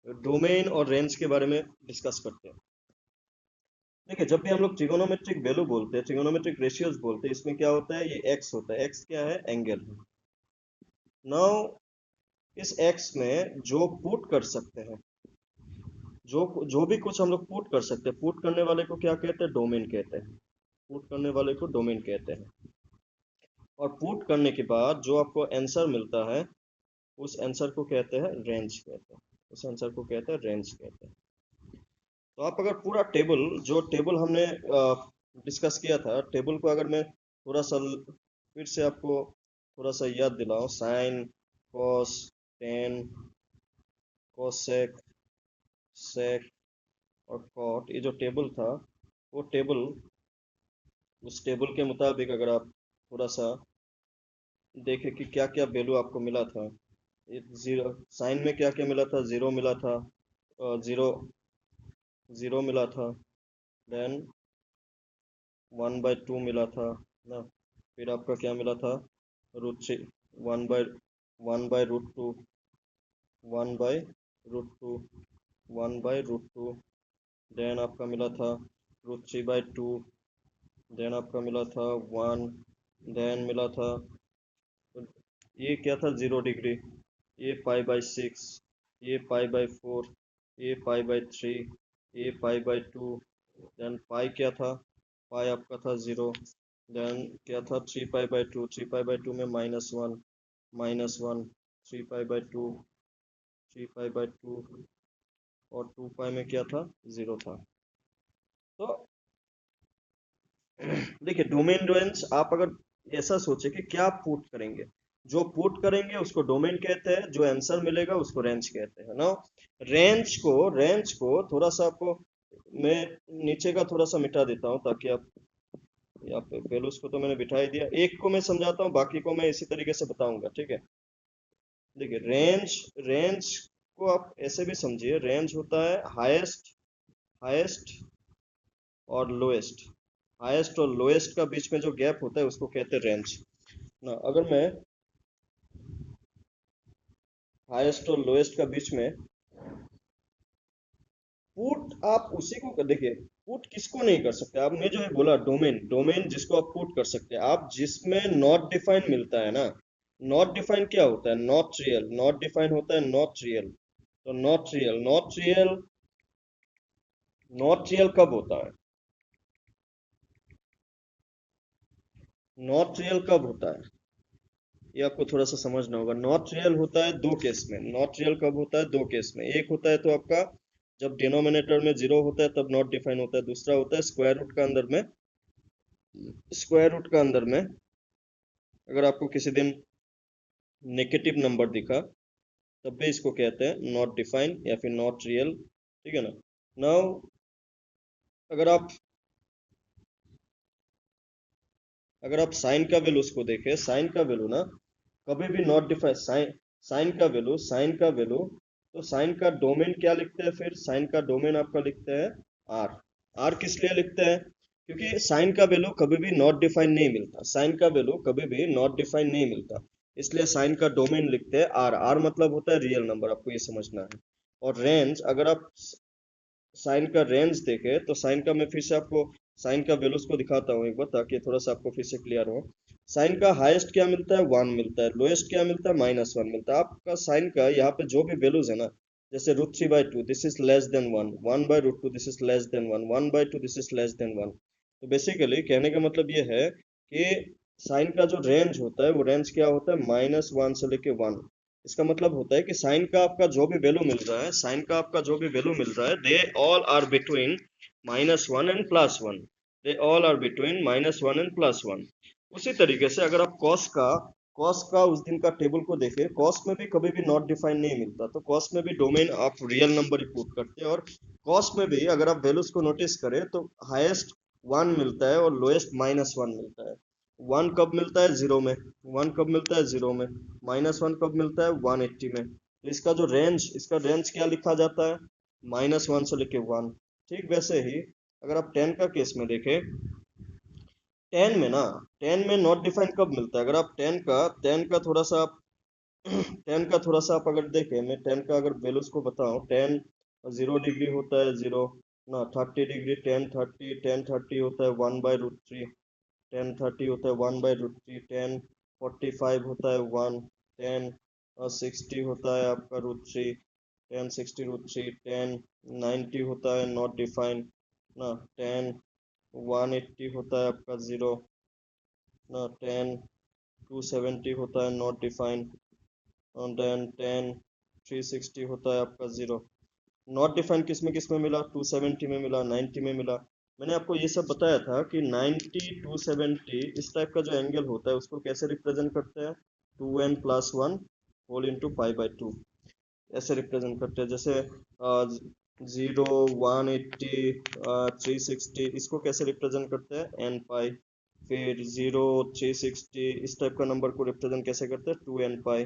Speaker 1: डोमेन और रेंज के बारे में डिस्कस करते हैं। देखिए जब भी हम लोग ट्रिगोनोमेट्रिक वैल्यू बोलते हैं, ट्रिगोनोमेट्रिक रेशियोज बोलते हैं, इसमें क्या होता है, ये एक्स होता है, एक्स क्या है, एंगल है। नाउ इस x में जो पुट कर सकते हैं, जो भी कुछ हम लोग पुट कर सकते हैं, पुट करने वाले को क्या कहते हैं? डोमेन कहते हैं। पुट करने वाले को डोमेन कहते हैं। और पुट करने के बाद जो आपको आंसर मिलता है, उस आंसर को कहते हैं रेंज कहते हैं। उस आंसर को कहते हैं रेंज कहते हैं। तो आप अगर पूरा टेबल, जो टेबल हमने डिस्कस किया था, टेबल को अगर मैं थोड़ा सा फिर से आपको थोड़ा सा याद दिलाऊं, साइन, कॉस, टेन, कोसेक, सेक और कॉट, ये जो टेबल था, वो टेबल, उस टेबल के मुताबिक अगर आप थोड़ा सा देखें कि क्या क्या वैल्यू आपको मिला था। जीरो साइन में क्या क्या मिला था? जीरो मिला था, जीरो जीरो मिला था, देन 1/2 मिला था ना, फिर आपका क्या मिला था? √3, 1/√2, 1/√2, 1/√2, देन आपका मिला था √3/2, देन आपका मिला था 1, देन मिला था, ये क्या था? 0 डिग्री, ये π/6, ये π/4, ये π/3, ये π/2, देन पाई क्या था? पाई आपका था 0, देन क्या था? 3π/2, 3π/2 में -1, -1, 3π/2, 3π/2 और 2π में क्या था? 0 था। तो देखिए, डोमेन रेंज आप अगर ऐसा सोचे कि क्या आप पुट करेंगे, जो पुट करेंगे उसको डोमेन कहते हैं, जो आंसर मिलेगा उसको रेंज कहते हैं ना। रेंज को थोड़ा सा आपको मैं नीचे का थोड़ा सा मिटा देता हूँ, ताकि आप यहाँ पे वैल्यूज को तो मैंने बिठा ही दिया, एक को मैं समझाता हूँ, बाकी को मैं इसी तरीके से बताऊंगा, ठीक है। देखिए, रेंज रेंज को आप ऐसे भी समझिए, रेंज होता है हाईएस्ट, हाईएस्ट और लोएस्ट। हाईएस्ट और लोएस्ट का बीच में जो गैप होता है उसको कहते हैं रेंज ना। अगर मैं हाईएस्ट और लोएस्ट का बीच में पुट, आप उसी को देखिए, पुट किसको नहीं कर सकते? आपने जो है बोला डोमेन, डोमेन जिसको आप पुट कर सकते हैं, आप जिसमें नॉट डिफाइन मिलता है ना। नॉट डिफाइन क्या होता है? Not real. नॉट डिफाइन होता है नॉट रियल। तो not real, not real, not real कब होता है? नॉट रियल कब होता है, ये आपको थोड़ा सा समझना होगा। नॉट रियल होता है दो केस में। नॉट रियल कब होता है? दो केस में। एक होता है तो आपका जब डिनोमिनेटर में 0 होता है तब नॉट डिफाइन होता है। दूसरा होता है स्क्वायर रूट का अंदर में, स्क्वायर रूट का अंदर में अगर आपको किसी दिन नेगेटिव नंबर दिखा, तब भी इसको कहते हैं नॉट डिफाइन या फिर नॉट रियल, ठीक है ना। नाउ अगर आप साइन का वैल्यू उसको देखें, साइन का वैल्यू ना कभी भी नॉट डिफाइन, साइन साइन का वैल्यू, साइन का वैल्यू, तो साइन का डोमेन क्या लिखते हैं? फिर साइन का डोमेन आपका लिखते हैं आर। आर किस लिए लिखते हैं? क्योंकि साइन का वैल्यू कभी भी नॉट डिफाइन नहीं मिलता, साइन का वैल्यू कभी भी नॉट डिफाइन नहीं मिलता, इसलिए साइन का डोमेन लिखते हैं आर। आर मतलब होता है रियल नंबर, आपको ये समझना है। और रेंज, अगर आप साइन का रेंज देखें, तो साइन का मैं फिर से आपको साइन का वैल्यूज को दिखाता हूँ एक बार, ताकि थोड़ा सा आपको फिर से क्लियर हो। साइन का हाईएस्ट क्या मिलता है? 1 मिलता है। लोएस्ट क्या मिलता है? -1 मिलता है। आपका साइन का यहाँ पे जो भी वैल्यूज है ना, जैसे √3/2 this is less than 1, 1/√2 this is less than 1, 1/2 this is less than 1। तो बेसिकली कहने का मतलब ये है कि साइन का जो रेंज होता है, वो रेंज क्या होता है? -1 से लेके 1। इसका मतलब होता है कि साइन का आपका जो भी वैल्यू मिल रहा है, साइन का आपका जो भी वैल्यू मिल रहा है, they all are between -1 and +1। They all are between -1 and +1। उसी तरीके से अगर आप कॉस का उस दिन का टेबल को देखें, कॉस में भी कभी भी नॉट डिफाइन नहीं मिलता, तो कॉस में भी डोमेन आप रियल नंबर ही पुट करते हैं। और कॉस में भी अगर आप वैल्यूज को नोटिस करें, तो हाईएस्ट 1 मिलता है और लोएस्ट -1 मिलता है। 1 कब मिलता है? 0 में। 1 कब मिलता है? 0 में। -1 कब मिलता है? 180 में। तो इसका जो रेंज, इसका रेंज क्या लिखा जाता है? -1 से लेके 1। ठीक वैसे ही अगर आप 10 का केस में देखें, 10 में ना, 10 में नॉट डिफाइन कब मिलता है? अगर आप 10 का थोड़ा सा आप 10 का थोड़ा सा आप अगर देखें, मैं 10 का अगर वैल्यूज को बताऊं, 10 0 डिग्री होता है 0 ना, 30 डिग्री, 10 30 होता है 1/√3, 10 30 होता है 1/√3, 10 45 होता है 1, 10 60 होता है आपका √3, 10 60 √3, 10 90 होता है नॉट डिफाइंड ना, 10 180 होता है आपका 0 ना, 10 270 होता है नॉट डिफाइंड, और देन 10 360 होता है आपका 0। नॉट डिफाइंड किस में मिला? 270 में मिला, 90 में मिला। मैंने आपको ये सब बताया था कि 90 270 इस टाइप का जो एंगल होता है उसको कैसे रिप्रेजेंट करते हैं? 2n+1 होल इंटू π/2 ऐसे रिप्रेजेंट करते हैं। जैसे 0 180 360 इसको कैसे रिप्रेजेंट करते हैं? n π। फिर 0 360 इस टाइप का नंबर को रिप्रेजेंट कैसे करते हैं? 2n π।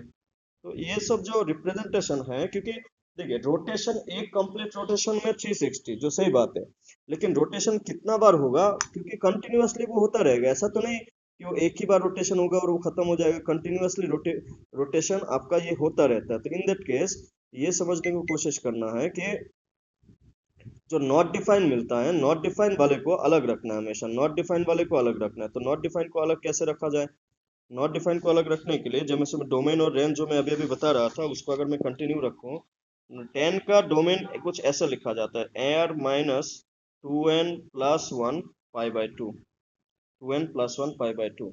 Speaker 1: तो ये सब जो रिप्रेजेंटेशन है, क्योंकि देखिए रोटेशन एक कंप्लीट रोटेशन में 360 जो सही बात है, लेकिन रोटेशन कितना बार होगा? क्योंकि कंटिन्यूअसली वो होता रहेगा, ऐसा तो नहीं कि वो एक ही बार रोटेशन होगा और वो खत्म हो जाएगा। कंटिन्यूअसली रोटेशन आपका ये होता रहता है। तो इन दैट केस ये समझने की कोशिश करना है कि जो नॉट डिफाइन मिलता है, नॉट डिफाइन वाले को अलग रखना है, हमेशा नॉट डिफाइन वाले को अलग रखना है। तो नॉट डिफाइन को अलग कैसे रखा जाए? नॉट डिफाइन को अलग रखने के लिए जब मैं डोमेन और रेंज जो मैं अभी अभी बता रहा था उसको अगर मैं कंटिन्यू रखूं, 10 का डोमेन कुछ ऐसा लिखा जाता है r-2n+1 π/2, 2n+1 π/2।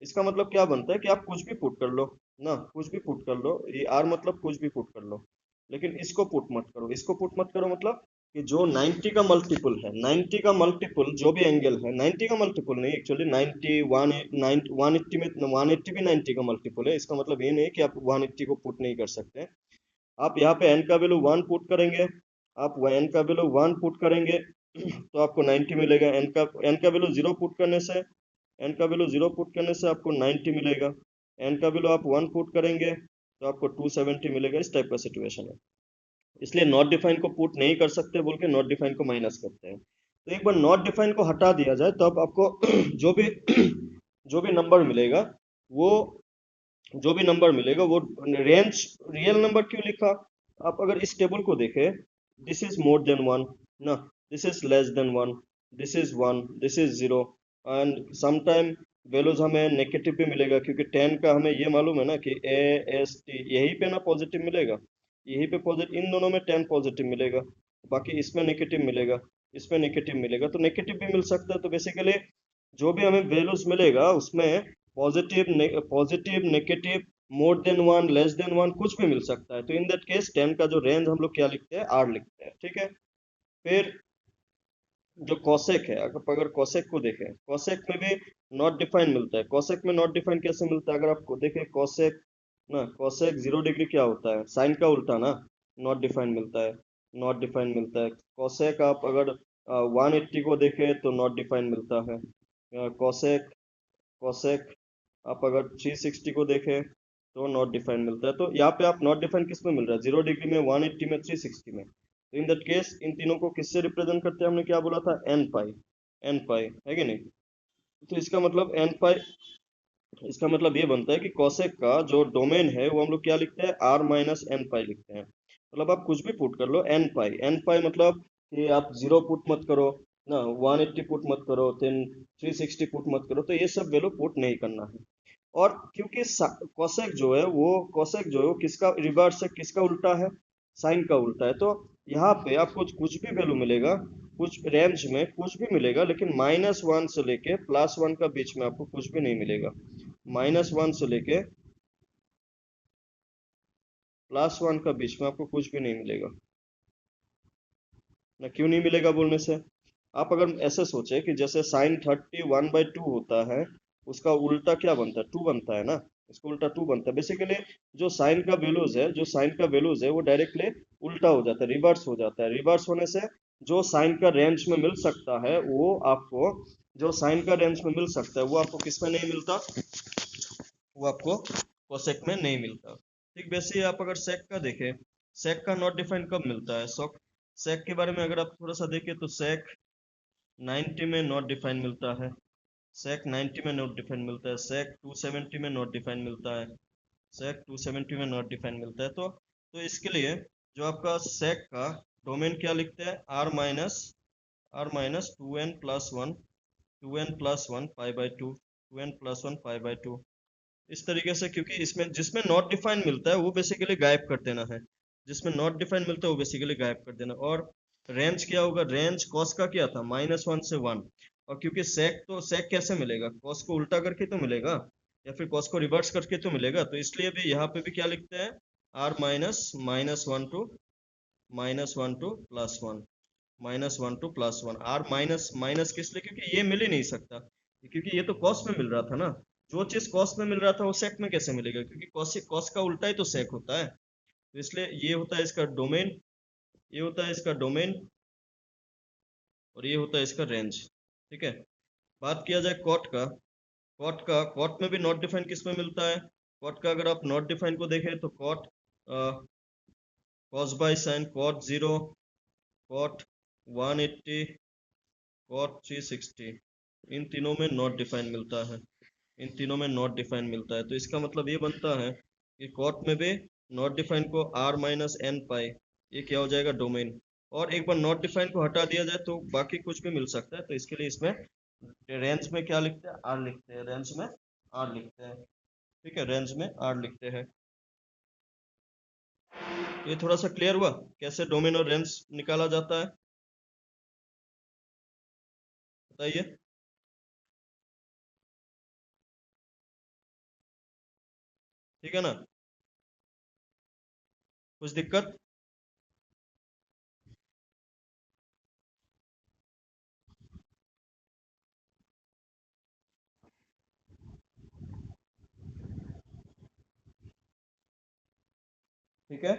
Speaker 1: इसका मतलब क्या बनता है कि आप कुछ भी पुट कर लो ना, कुछ भी पुट कर लो, ये r मतलब कुछ भी पुट कर लो, लेकिन इसको पुट मत करो। इसको पुट मत करो मतलब कि जो 90 का मल्टीपल है, 90 का मल्टीपल जो भी एंगल है, 90 का मल्टीपल नहीं, एक्चुअली 90 180 में 180 भी 90 का मल्टीपल है। इसका मतलब ये नहीं कि आप 180 को पुट नहीं कर सकते। आप यहाँ पे n का वैल्यू 1 पुट करेंगे, आप n का वैल्यू 1 पुट करेंगे तो आपको 90 मिलेगा। n का वैल्यू 0 पुट करने से, n का वैल्यू 0 पुट करने से आपको 90 मिलेगा। n का वैल्यू आप 1 पुट करेंगे तो आपको 270 मिलेगा। इस टाइप का सिचुएशन है, इसलिए नॉट डिफाइन को पुट नहीं कर सकते बोल के नॉट डिफाइन को माइनस करते हैं। तो एक बार नॉट डिफाइन को हटा दिया जाए तो अब आपको जो भी जो भी नंबर मिलेगा वो जो भी नंबर मिलेगा वो रेंज रियल नंबर क्यों लिखा? आप अगर इस टेबल को देखें, दिस इज मोर देन 1 ना, this is less than 1, this is 1, this is 0, and sometime values हमें नेगेटिव भी मिलेगा, क्योंकि 10 का हमें ये मालूम है ना कि AST यही पे ना पॉजिटिव मिलेगा, यही पे पॉजिटिव, इन दोनों में 10 पॉजिटिव मिलेगा, बाकी इसमें नेगेटिव मिलेगा, इसमें नेगेटिव मिलेगा, तो नेगेटिव भी मिल सकता है। तो बेसिकली जो भी हमें वैल्यूज मिलेगा उसमें positive negative more than 1 less than 1 कुछ भी मिल सकता है। तो इन दैट केस 10 का जो रेंज हम लोग क्या लिखते हैं? R लिखते हैं, ठीक है। फिर जो कोसेक है, अगर कोसेक को देखें, कोसेक में भी नॉट डिफाइन मिलता है। कोसेक में नॉट डिफाइन कैसे मिलता है? अगर आप देखें कोसेक ना, कोसेक 0 डिग्री क्या होता है? साइन का उल्टा ना, नॉट डिफाइन मिलता है, नॉट डिफाइन मिलता है। कोसेक आप अगर 180 को देखें तो नॉट डिफाइन मिलता है। कोसेक कोसेक आप अगर 360 को देखें तो नॉट डिफाइन मिलता है। तो यहाँ पे आप नॉट डिफाइन किस में मिल रहा है? 0 डिग्री में, 180 में, 360 में। तो इन दैट केस इन तीनों को किससे रिप्रेजेंट करते हैं? हमने क्या बोला था? n π, n π है कि नहीं? तो इसका मतलब ये बनता है कि कोसेक का जो डोमेन है वो हम लोग क्या लिखते हैं? r-n π लिखते हैं। मतलब आप कुछ भी पुट कर लो, n π मतलब कि आप 0 पुट मत करो ना, 180 पुट मत करो, 360 पुट मत करो, तो ये सब वैल्यू पुट नहीं करना है। और क्योंकि कोसेक जो है वो किसका रिवर्स है? किसका उल्टा है? साइन का उल्टा है। तो यहाँ पे आपको कुछ भी वैल्यू मिलेगा, कुछ रेंज में कुछ भी मिलेगा, लेकिन -1 से लेके +1 का बीच में आपको कुछ भी नहीं मिलेगा। -1 से लेके +1 का बीच में आपको कुछ भी नहीं मिलेगा ना। क्यों नहीं मिलेगा बोलने से, आप अगर ऐसे सोचे कि जैसे साइन 30 1/2 होता है, उसका उल्टा क्या बनता है? 2 बनता है ना, इसका उल्टा 2 बनता है। बेसिकली जो साइन का वैल्यूज है वो डायरेक्टली उल्टा हो जाता है, रिवर्स हो जाता है। रिवर्स होने से जो साइन का रेंज में मिल सकता है वो आपको, जो साइन का रेंज में मिल सकता है वो आपको किस में नहीं मिलता? वो आपको कोसेक में नहीं मिलता। ठीक वैसे ही आप अगर सेक का देखें, सेक का नॉट डिफाइन कब मिलता है? सेक के बारे में अगर आप थोड़ा सा देखें तो सेक 90 में नॉट डिफाइन मिलता है, सेक 90 में नॉट डिफाइन मिलता है, सेक 270 में नॉट डिफाइन मिलता है, सेक 270 में नॉट डिफाइन मिलता है। तो इसके लिए जो आपका सेक का डोमेन क्या लिखते हैं? r-2n+1 2n+1 π/2, 2n+1 π/2, इस तरीके से, क्योंकि इसमें जिसमें नॉट डिफाइन मिलता है वो बेसिकली गायब कर देना है, जिसमें नॉट डिफाइन मिलता है वो बेसिकली गायब कर देना। और रेंज क्या होगा, रेंज कॉस का क्या था, -1 से 1। और क्योंकि सेक, तो सेक कैसे मिलेगा, कॉस को उल्टा करके तो मिलेगा, या फिर कॉस को रिवर्स करके तो मिलेगा, तो इसलिए भी यहाँ पे भी क्या लिखते हैं, r -1 to +1, -1 to +1, r minus minus किस लिए, क्योंकि ये मिल ही नहीं सकता, क्योंकि ये तो कॉस में मिल रहा था ना, जो चीज कॉस में मिल रहा था वो सेक में कैसे मिलेगा, क्योंकि कॉस कॉस का उल्टा ही तो सेक होता है। तो इसलिए ये होता है इसका डोमेन, ये होता है इसका डोमेन, और ये होता है इसका रेंज। ठीक है, बात किया जाए कॉट का, कॉट में भी नॉट डिफाइन किस में मिलता है, कॉट का अगर आप नॉट डिफाइन को देखें तो cot cos by sine, cot 0, cot 180, cot 360, इन तीनों में नॉट डिफाइन मिलता है, इन तीनों में नॉट डिफाइन मिलता है। तो इसका मतलब ये बनता है कि कॉट में भी नॉट डिफाइन को r-n पाई, ये क्या हो जाएगा, डोमेन। और एक बार नॉट डिफाइन को हटा दिया जाए तो बाकी कुछ भी मिल सकता है, तो इसके लिए इसमें रेंज में क्या लिखते हैं, r लिखते हैं, रेंज में r लिखते हैं। ठीक है, रेंज में r लिखते हैं। ये थोड़ा सा क्लियर हुआ कैसे डोमेन और रेंज निकाला जाता है, बताइए। ठीक है ना, कुछ दिक्कत? ठीक है,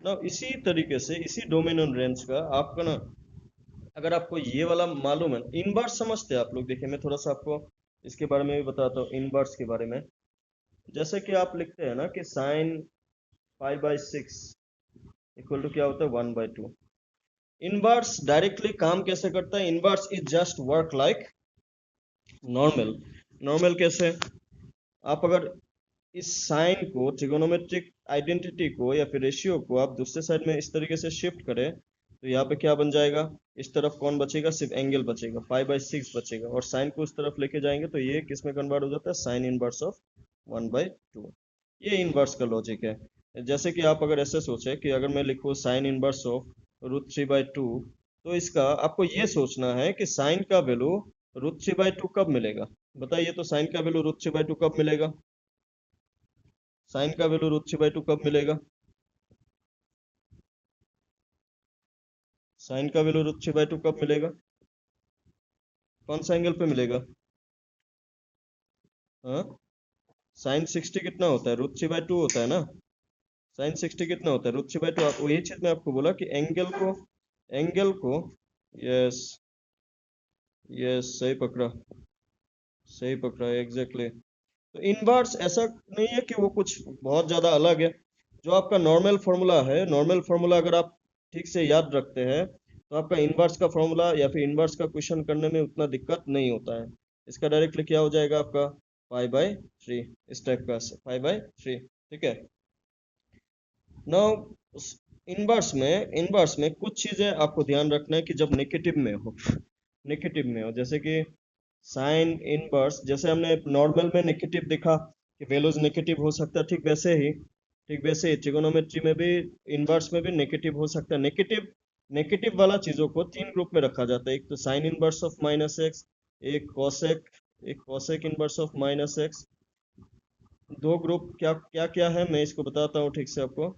Speaker 1: ना इसी तरीके से, इसी डोमेन और रेंज का आपका ना, अगर आपको ये वाला मालूम है, इनवर्स समझते हैं आप लोग, देखिए मैं थोड़ा सा आपको इसके बारे में भी बताता हूँ, इनवर्स के बारे में। जैसे कि आप लिखते हैं ना कि साइन π/6 इक्वल टू क्या होता है, 1/2। इनवर्स डायरेक्टली काम कैसे करता है, inverse is just work like normal. Normal कैसे, आप अगर इस साइन को, ट्रिगोनोमेट्रिक आइडेंटिटी को या फिर रेशियो को आप दूसरे साइड में इस तरीके से शिफ्ट करें, तो यहाँ पे क्या बन जाएगा, इस तरफ कौन बचेगा, सिर्फ एंगल बचेगा, π/6 बचेगा, और साइन को उस तरफ लेके जाएंगे तो ये किस में कन्वर्ट हो जाता है, साइन इनवर्स ऑफ 1/2। ये इनवर्स का लॉजिक है। जैसे कि आप अगर ऐसे सोचे कि अगर मैं लिखूँ साइन इनवर्स ऑफ √3/2, तो इसका आपको ये सोचना है कि साइन का वैल्यू √3/2 कब मिलेगा, बताइए, तो साइन का वैल्यू √3/2 कब मिलेगा, साइन का वैल्यू √3/2 कब मिलेगा, साइन का वैल्यू √3/2 कब मिलेगा, कौन सा एंगल पे मिलेगा, हाँ, साइन 60 कितना होता है, √3/2 होता है ना, साइन 60 कितना होता है, √3/2। आप यही चीज मैं आपको बोला कि एंगल को यस, यस सही पकड़ा, सही पकड़ा, एग्जैक्टली। तो इनवर्स ऐसा नहीं है कि वो कुछ बहुत ज्यादा अलग है, जो आपका नॉर्मल फार्मूला है, नॉर्मल फार्मूला अगर आप ठीक से याद रखते हैं तो आपका इनवर्स का फार्मूला या फिर इनवर्स का क्वेश्चन करने में उतना दिक्कत नहीं होता है। इसका डायरेक्टली क्या हो जाएगा आपका, π/3, इस टाइप का π/3। ठीक है, नाउ इनवर्स में कुछ चीजें आपको ध्यान रखना है कि जब नेगेटिव में हो, नेगेटिव में हो, जैसे कि साइन इनवर्स, जैसे हमने नॉर्मल में नेगेटिव देखा कि वैल्यूज नेगेटिव हो सकता है, ठीक वैसे ही ट्रिगोनोमेट्री में भी, इनवर्स में भी नेगेटिव हो सकता है। नेगेटिव नेगेटिव वाला चीजों को तीन ग्रुप में रखा जाता है, एक तो साइन इनवर्स ऑफ -x, एक कोसेक इनवर्स ऑफ -x। दो ग्रुप क्या क्या क्या है, मैं इसको बताता हूँ ठीक से आपको।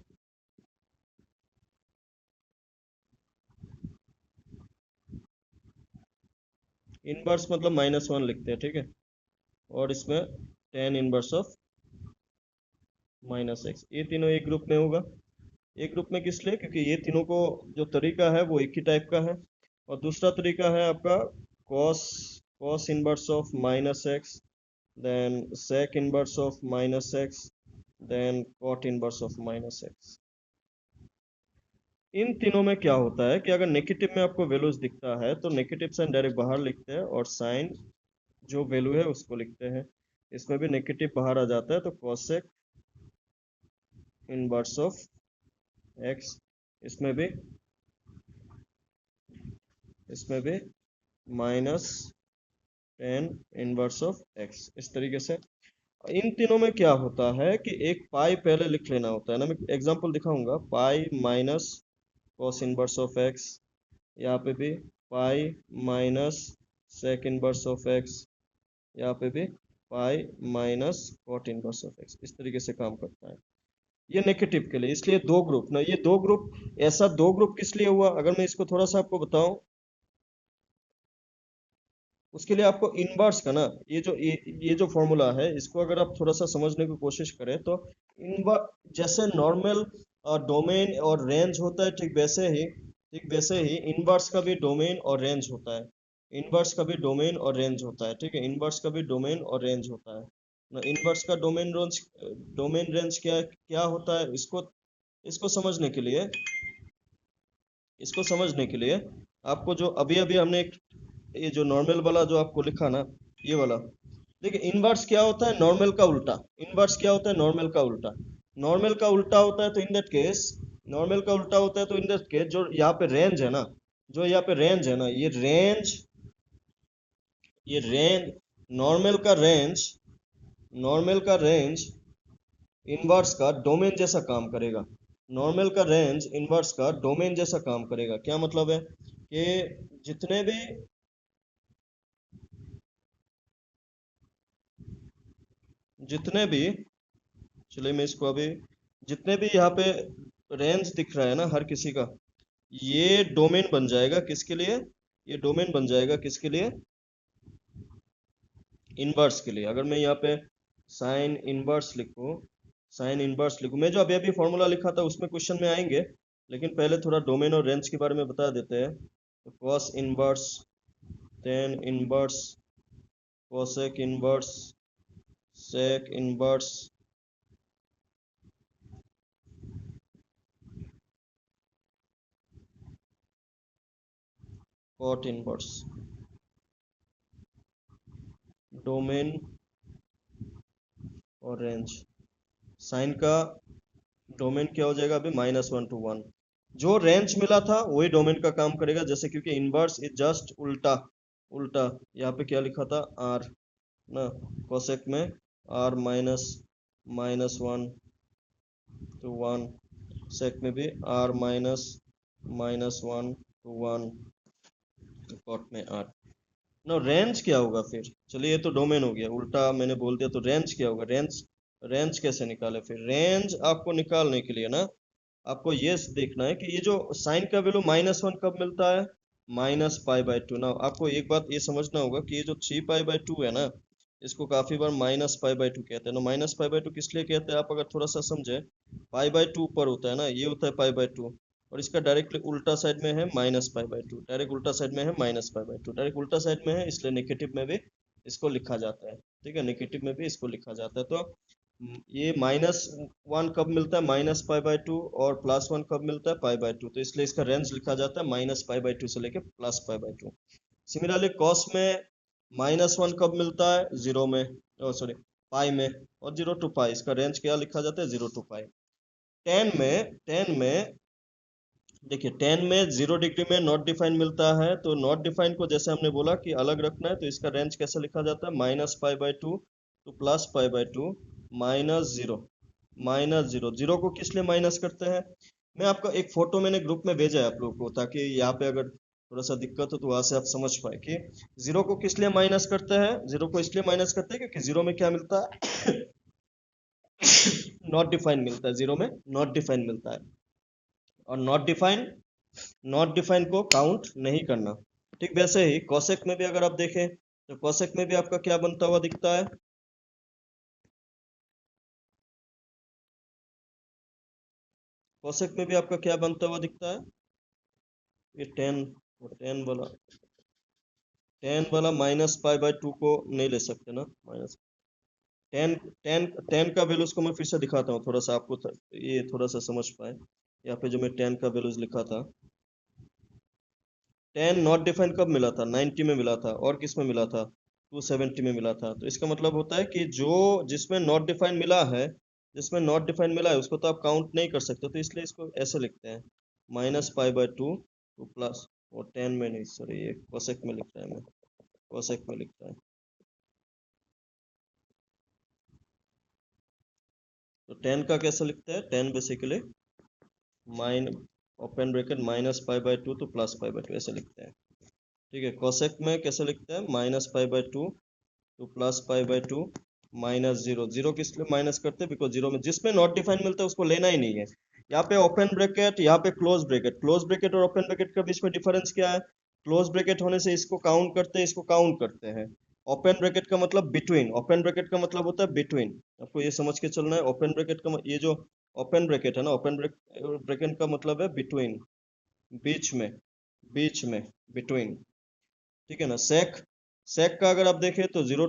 Speaker 1: इनवर्स मतलब -1 लिखते हैं, ठीक है, और इसमें टेन इनवर्स ऑफ -x, ये तीनों एक ग्रुप में होगा। एक ग्रुप में किस लिए, क्योंकि ये तीनों को जो तरीका है वो एक ही टाइप का है। और दूसरा तरीका है आपका cos cos inverse of -x, then sec inverse of -x, then cot inverse of -x। इन तीनों में क्या होता है कि अगर नेगेटिव में आपको वैल्यूज दिखता है तो नेगेटिव साइन डायरेक्ट बाहर लिखते हैं और साइन जो वैल्यू है उसको लिखते हैं। इसमें भी नेगेटिव बाहर आ जाता है तो कोसेक इनवर्स ऑफ एक्स, इसमें भी minus tan inverse of X, इस तरीके से। इन तीनों में क्या होता है कि एक पाई पहले लिख लेना होता है ना। मैं एग्जांपल दिखाऊंगा, pi minus cos inverse of X, यहाँ पे भी pi minus sec inverse of X, यहाँ पे भी pi minus cot inverse of X, इस तरीके से काम करता है ये नेगेटिव के लिए। इसलिए दो ग्रुप ना, ये दो ग्रुप, ऐसा दो ग्रुप किस लिए हुआ अगर मैं इसको थोड़ा सा आपको बताऊं, उसके लिए आपको इनवर्स का ना ये जो फॉर्मूला है इसको अगर आप थोड़ा सा समझने की कोशिश करें तो इनवर्स जैसे नॉर्मल डोमेन और रेंज होता है, ठीक वैसे ही इनवर्स का भी डोमेन और रेंज होता है। इनवर्स का भी डोमेन और रेंज होता है, ठीक है, इनवर्स का भी डोमेन और रेंज होता है ना। इनवर्स का डोमेन रेंज क्या क्या होता है, इसको समझने के लिए आपको जो अभी अभी हमने ये जो नॉर्मल वाला जो आपको लिखा ना, ये वाला देखिए, इनवर्स क्या होता है, नॉर्मल का उल्टा। इनवर्स क्या होता है, नॉर्मल का उल्टा। नॉर्मल का उल्टा होता है तो इन दैट केस नॉर्मल का उल्टा होता है तो इन दैट केस जो यहाँ पे रेंज है ना, ये रेंज नॉर्मल का रेंज इनवर्स का डोमेन जैसा काम करेगा। नॉर्मल का रेंज इनवर्स का डोमेन जैसा काम करेगा। क्या मतलब है कि जितने भी चलिए मैं इसको अभी, जितने भी यहाँ पे रेंज दिख रहा है ना हर किसी का, ये डोमेन बन जाएगा किसके लिए, ये डोमेन बन जाएगा किसके लिए, इनवर्स के लिए। अगर मैं यहाँ पे साइन इनवर्स लिखूं, मैं जो अभी अभी फॉर्मूला लिखा था उसमें क्वेश्चन में आएंगे, लेकिन पहले थोड़ा डोमेन और रेंज के बारे में बता देते हैं। तो cos inverse, tan inverse, cosec inverse, sec inverse, cot inverse, domain और रेंज। साइन का डोमेन क्या हो जाएगा अभी, -1 to 1। जो रेंज मिला था वही डोमेन का काम करेगा, जैसे क्योंकि इनवर्स इज जस्ट उल्टा उल्टा। यहाँ पे क्या लिखा था, आर ना, कोसेक में आर -1 to 1, सेक में भी आर -1 to 1, कॉट में आर ना। रेंज क्या होगा फिर, चलिए ये तो डोमेन हो गया, उल्टा मैंने बोल दिया, तो रेंज क्या होगा, रेंज कैसे निकाले फिर। रेंज आपको निकालने के लिए ना आपको ये देखना है कि ये जो साइन का वैल्यू -1 कब मिलता है, -π/2 ना। आपको एक बात ये समझना होगा कि ये जो 3π/2 है ना, इसको काफी बार -π/2 कहते हैं ना। -π/2 किस लिए कहते हैं, आप अगर थोड़ा सा समझे, π/2 ऊपर होता है ना, ये होता है π/2, और इसका डायरेक्टली उल्टा साइड में है -π/2, डायरेक्ट उल्टा साइड में है -π/2, डायरेक्ट उल्टा साइड में है, इसलिए नेगेटिव में भी इसको लिखा जाता है, ठीक है, नेगेटिव में भी इसको लिखा जाता है। तो ये -1 कब मिलता है, -π/2, और +1 कब मिलता है, π/2, तो इसलिए इसका रेंज लिखा जाता है -π/2 से लेके +π/2। सिमिलरली कॉस में -1 कब मिलता है, 0 में, सॉरी पाई में, और 0 to पाई, इसका रेंज क्या लिखा जाता है, 0 to पाई। टेन में देखिए, 10 में 0 डिग्री में नॉट डिफाइन मिलता है, तो नॉट डिफाइन को जैसे हमने बोला कि अलग रखना है, तो इसका रेंज कैसे लिखा जाता है, -π/2 to +π/2, -0 0 को किस लिए माइनस करते हैं। मैं आपका एक फोटो मैंने ग्रुप में भेजा है आप लोगों को, ताकि यहाँ पे अगर थोड़ा सा दिक्कत हो तो वहां से आप समझ पाए कि जीरो को किस लिए माइनस करते हैं। जीरो को इसलिए माइनस करते हैं क्योंकि जीरो में क्या मिलता है, नॉट डिफाइन मिलता है, जीरो में नॉट डिफाइन मिलता है, और नॉट डिफाइन को काउंट नहीं करना। ठीक वैसे ही कोसेक में भी अगर आप देखें तो कोसेक में भी आपका क्या बनता हुआ दिखता है, कोसेक में भी आपका क्या बनता हुआ दिखता है, ये टेन वाला -π/2 को नहीं ले सकते ना, माइनस टेन टेन टेन का वैल्यूज को मैं फिर से दिखाता हूँ, थोड़ा सा आपको ये थोड़ा सा समझ पाए। यहाँ पे जो मैं tan का वैल्यूज लिखा था, tan नॉट डिफाइन कब मिला था? 90 में मिला था, और किस में मिला था? 270 में मिला था। तो इसका मतलब होता है कि जो जिसमें नॉट डिफाइन मिला है, जिसमें नॉट डिफाइन मिला है उसको तो आप काउंट नहीं कर सकते, तो इसलिए इसको ऐसे लिखते हैं -π/2 तो प्लस, और tan में नहीं, सॉरी ये कोसेक में लिख रहा है, मैं कोसेक में लिख रहा है। तो tan का कैसे लिखते हैं? tan बेसिकली माइन ओपन ब्रैकेट -π/2 तो +π/2 ऐसे लिखते हैं। ठीक है, कोसेक में कैसे लिखते हैं? -π/2 तो +π/2 -0। जीरो किस लिए माइनस करते हैं? बिकॉज जीरो में जिसमें नॉट डिफाइन मिलता है उसको लेना ही नहीं है। यहाँ पे ओपन ब्रैकेट, यहाँ पे क्लोज ब्रैकेट। क्लोज ब्रैकेट और ओपन ब्रैकेट के बीच में डिफरेंस क्या है? क्लोज ब्रैकेट होने से इसको काउंट करते हैं, इसको काउंट करते हैं। ओपन ब्रैकेट का मतलब बिटवीन, ओपन ब्रैकेट का मतलब होता है बिटवीन। आपको ये समझ के चलना है। ओपन ब्रैकेट का ये जो ओपन ब्रैकेट है ना, ओपन ब्रैकेट का मतलब है बिटवीन, बीच में, बीच में, बिटवीन। ठीक है ना। सेक, सेक का अगर आप देखें तो 0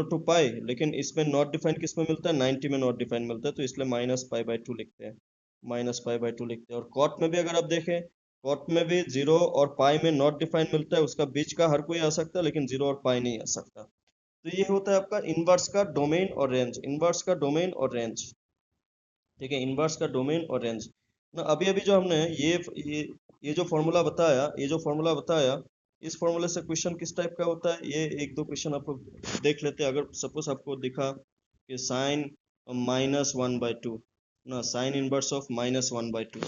Speaker 1: to π, लेकिन इसमें नॉट डिफाइन किस में मिलता है? 90 में नॉट डिफाइन मिलता है, तो इसलिए -π/2 लिखते हैं, -π/2 लिखते हैं। और कॉट में भी अगर आप देखें, कॉट में भी 0 और पाई में नॉट डिफाइन मिलता है, उसका बीच का हर कोई आ सकता है, लेकिन 0 और पाई नहीं आ सकता। तो ये होता है आपका इनवर्स का डोमेन और रेंज, इनवर्स का डोमेन और रेंज। ठीक है, इनवर्स का डोमेन और रेंज ना। अभी अभी जो हमने ये जो फॉर्मूला बताया, ये जो फॉर्मूला बताया, इस फॉर्मूले से क्वेश्चन किस टाइप का होता है, ये एक दो क्वेश्चन आप लोग देख लेते हैं। अगर सपोज आपको दिखा कि साइन -1/2 ना, साइन इनवर्स ऑफ -1/2,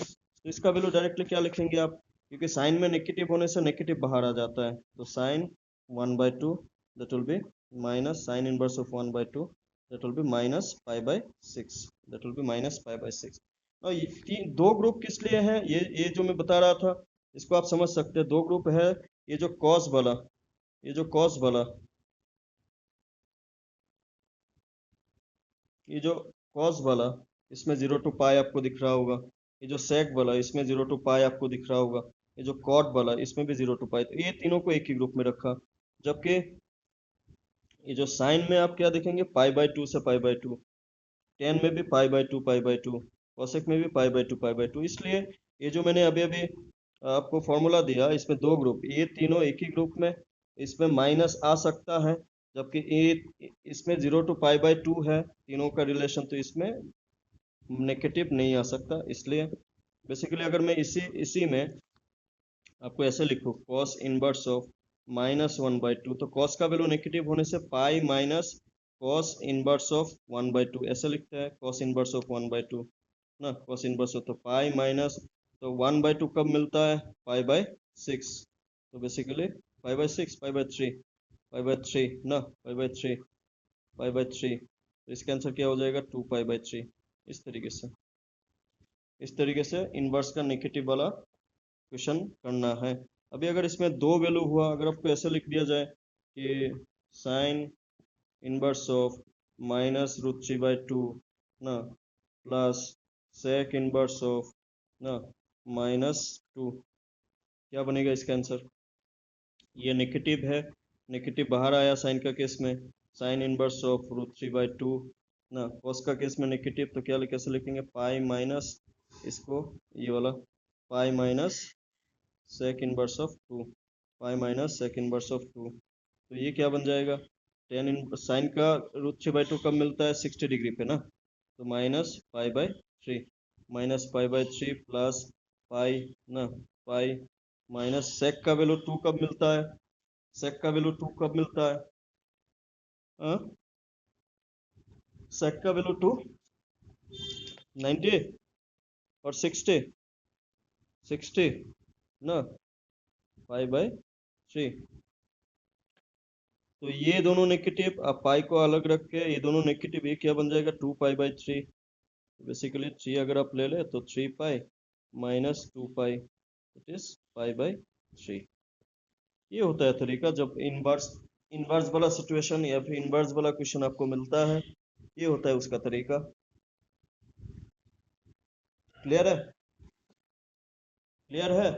Speaker 1: तो इसका वैल्यू डायरेक्टली क्या लिखेंगे आप? क्योंकि साइन में नेगेटिव होने से नेगेटिव बाहर आ जाता है, तो sine 1/2 that will be minus sine inverse of 1/2 that will be -π/6, that will be -π/6। और ये दो ग्रुप किस लिए है, ये जो मैं बता रहा था, इसको आप समझ सकते हैं। दो ग्रुप है, ये जो कॉस वाला, ये जो कॉस वाला, ये जो कॉस वाला, इसमें 0 to π आपको दिख रहा होगा। ये जो सेक वाला, इसमें 0 to π आपको दिख रहा होगा। ये जो कॉट वाला, इसमें भी 0 to π। तो ये तीनों को एक ही ग्रुप में रखा। जबकि ये जो साइन में आप क्या देखेंगे? π/2 से π/2, tan में भी π/2 कोसेक में भी π/2 इसलिए ये जो मैंने अभी अभी आपको फॉर्मूला दिया, इसमें दो ग्रुप, ये तीनों एक ही ग्रुप में, इसमें माइनस आ सकता है, जबकि ये इसमें 0 to π/2 है तीनों का रिलेशन, तो इसमें नेगेटिव नहीं आ सकता। इसलिए बेसिकली अगर मैं इसी इसी में आपको ऐसे लिखूँ, कॉस इनवर्स ऑफ -1/2, तो कॉस का वैल्यू नेगेटिव होने से पाई माइनस कॉस इनवर्स ऑफ 1/2 ऐसे लिखता है, कॉस इनवर्स ऑफ 1/2 ना, कॉस इनवर्स ऑफ, तो पाई माइनस, तो 1/2 कब मिलता है? π/6। तो बेसिकली π/6, π/3 ना, π/3, तो इसका आंसर क्या हो जाएगा? 2π/3। इस तरीके से इनवर्स का नेगेटिव वाला क्वेश्चन करना है। अभी अगर इसमें दो वैल्यू हुआ, अगर आपको ऐसे लिख दिया जाए कि साइन इनवर्स ऑफ -√3/2 ना, प्लस सेक इनवर्स ऑफ ना -2, क्या बनेगा इसका आंसर? ये नेगेटिव है, नेगेटिव बाहर आया साइन का केस में, साइन इनवर्स ऑफ √3/2 ना, कॉस का केस में नेगेटिव, तो क्या कैसे लिखेंगे? पाई माइनस इसको, ये वाला pi minus sec inverse of 2, pi minus sec inverse of 2, तो ये क्या बन जाएगा? टेन इन साइन का √3/2 कब मिलता है? 60 डिग्री पे ना, तो -π/3, -π/3 प्लस पाई ना, पाई माइनस सेक का वैल्यू 2 कब मिलता है? सेक का वैल्यू 2 कब मिलता है? हाँ? सेक का वैल्यू 2 90 और 60 ना, π/3। तो ये दोनों नेगेटिव, आप पाई को अलग रख के ये दोनों नेगेटिव, ये क्या बन जाएगा? 2π/3। बेसिकली 3 अगर आप ले ले तो 3π माइनस 2π, इट इज π/3। ये होता है तरीका जब इनवर्स इनवर्स वाला सिचुएशन या फिर इनवर्स वाला क्वेश्चन आपको मिलता है, ये होता है उसका तरीका। क्लियर है? क्लियर है?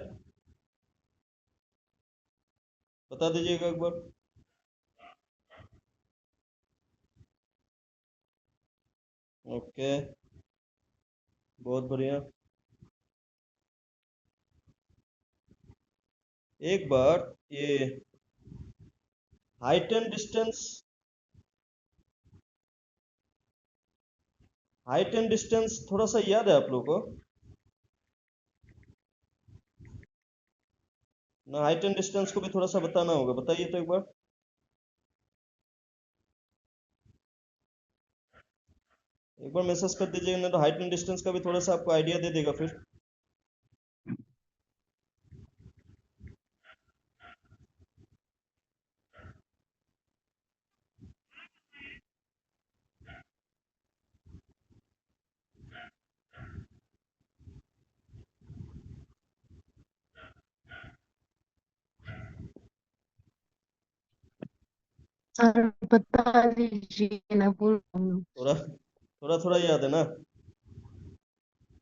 Speaker 1: बता दीजिएगा एक बार। ओके, बहुत बढ़िया। एक बार ये height and distance, height and distance थोड़ा सा याद है आप लोगों को ना? हाइट एंड डिस्टेंस को भी थोड़ा सा बताना होगा, बताइए तो एक बार। एक बार मैसेज कर दीजिएगा, ना तो हाइट एंड डिस्टेंस का भी थोड़ा सा आपको आइडिया दे देगा फिर।
Speaker 3: सर बता दीजिए ना, भूल रहा हूँ।
Speaker 1: थोड़ा थोड़ा थोड़ा याद है ना?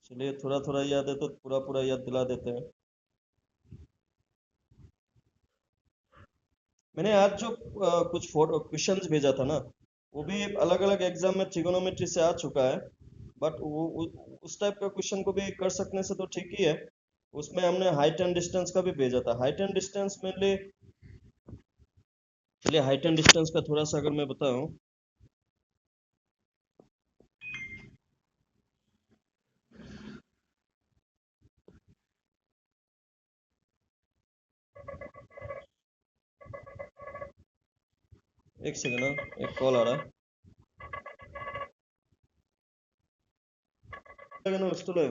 Speaker 1: चलिए, थोड़ा थोड़ा याद है तो पूरा पूरा याद दिला देते हैं। मैंने आज जो कुछ फोटो क्वेश्चंस भेजा था ना, वो भी अलग अलग एग्जाम में ट्रिगोनोमेट्री से आ चुका है। बट उस टाइप का क्वेश्चन को भी कर सकने से तो ठीक ही है। उसमें हमने हाइट एंड डिस्टेंस का भी भेजा था। हाइट एंड डिस्टेंस मेनली, चलिए हाइट एंड डिस्टेंस का थोड़ा सा अगर मैं बताऊं, एक सेकंड ना, एक कॉल आ रहा है। ना वस्तुले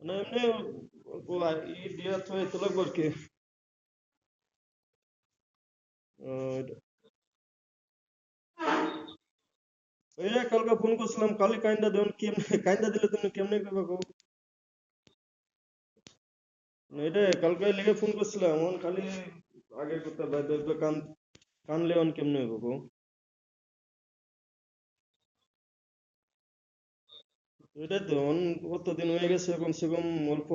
Speaker 1: અને એમને એ દિયા તો એ તલક કે એ কালকে ফোন করছিলাম, কালি কাইন্ডা দেন কেমনে কাইন্ডা দিলে তুমি কেমনে কইবা গো? এটা কালকে লেগে ফোন করছিলাম, এখন খালি আগে করতে ভাই দেখবে কান কান লেওয়ান কেমনে হইব গো? এটাই তো, এখন কতদিন হয়ে গেছে, কমসে কম অল্প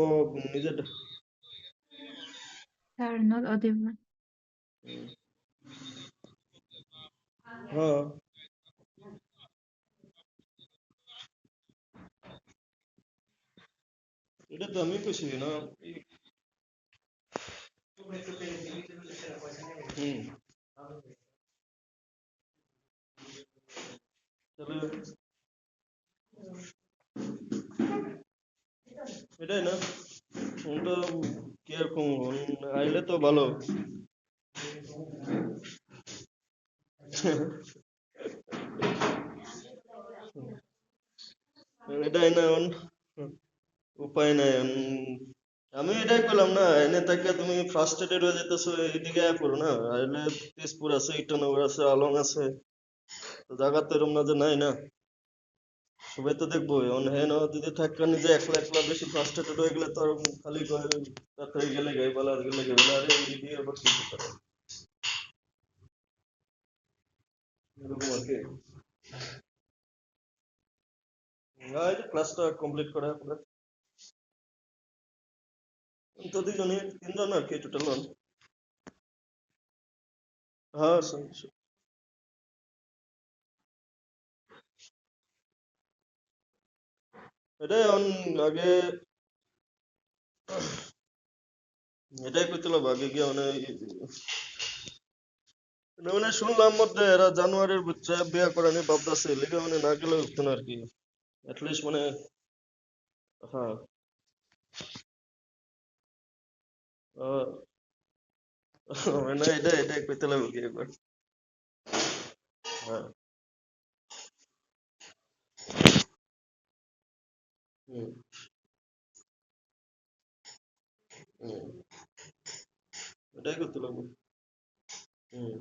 Speaker 1: নিজের।
Speaker 2: Sir, not audible.
Speaker 1: হ্যাঁ, এটা তো আমি কইছি না। হুম, তাহলে এটাই না, ফোনটা কিরকম আইলে তো ভালো। এটাই না এখন, উপায় নাই আমি এটাই করলাম না, এনে থেকে তুমি ফ্রাস্ট্রেটেড হয়ে যেতেছো, এইদিকে আয় পড়ো না। আইলে তেজপুর আছে, ইটানগর আছে, আলং আছে, তো জায়গা তো এরম না যে নাই না। সবাই তো দেখবো এখন, হ্যাঁ না যদি থাকা নিজে একলা একলা বেশি ফ্রাস্ট্রেটেড হয়ে গেলে তো আর খালি তাড়াতাড়ি গেলে গাই বলা আর গেলে গেলে আরে এই দিয়ে আবার কি করতে পারে, এরকম আর কি। এই যে ক্লাসটা কমপ্লিট করার পরে তো দুজনে তিনজন আর কি টোটাল। হ্যাঁ, এটাই এখন আগে, এটাই কইছিল আগে গিয়ে মানে মানে শুনলাম মধ্যে এরা জানুয়ারির ভিতরে বিয়া করে নি ভাবতেছে, লিগে মানে না গেলে হতো না আর কি, অ্যাটলিস্ট মানে। হ্যাঁ, মানে এটাই এটাই কইতে লাগবে কি একবার। হ্যাঁ, হুম, হুম, এটাই করতে লাগবে। হুম,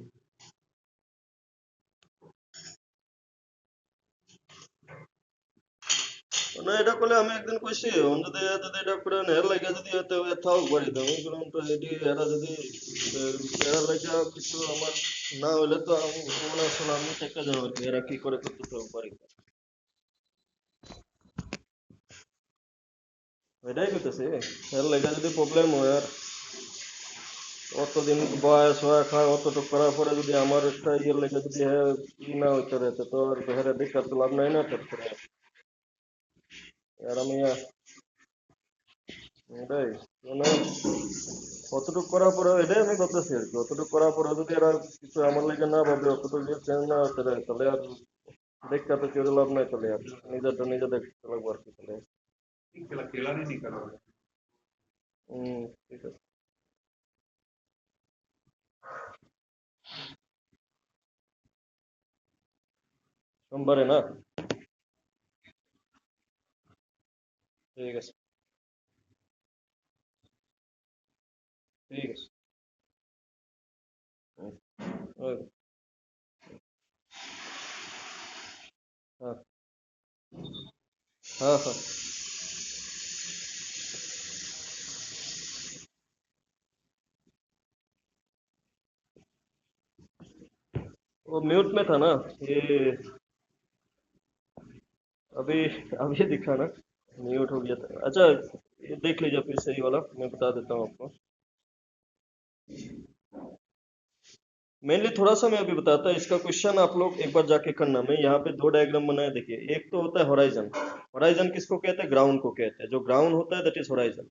Speaker 1: মানে এটা করলে আমি একদিন কইছি, অন যদি যদি এটা করে এর লাগে যদি এত থাও বাড়ি দাও, আমি বললাম তো এটি এরা যদি এরা লাগে কিছু আমার না হইলে তো আমি মনে আসলে আমি টেকা যাবো আর কি, এরা কি করে করতে পারি। এটাই করতেছে, এর লাগে যদি প্রবলেম হয় আর অত দিন বয়স হয়ে খায় অতটুকু করার পরে যদি আমার একটা ইয়ের লেগে যদি হ্যাঁ না হইতে রয়েছে তো আর হেরে দেখার তো লাভ নাই না তারপরে আর আমি এটাই মানে অতটুকু করার পরে এটাই আমি করতেছি আর কি অতটুকু করার পরে যদি এরা কিছু আমার লেগে না ভাবে অতটুকু যদি চেঞ্জ না হতে দেয় তাহলে আর দেখতে তো কেউ লাভ নাই তাহলে আর নিজেরটা নিজে দেখতে লাগবো আর কি তাহলে ঠিক আছে সোমবারে না ঠিক আছে ঠিক আছে হুম, ওই, হ্যাঁ হ্যাঁ হ্যাঁ वो म्यूट में था ना ये अभी अभी दिखा ना म्यूट हो गया था अच्छा ये देख लीजिए फिर से ये वाला मैं बता देता हूँ आपको मेनली थोड़ा सा मैं अभी बताता इसका क्वेश्चन आप लोग एक बार जाके करना मैं यहाँ पे दो डायग्राम बनाया देखिए एक तो होता है होराइजन होराइजन किसको कहते हैं ग्राउंड को कहते हैं जो ग्राउंड होता है दैट इज होराइजन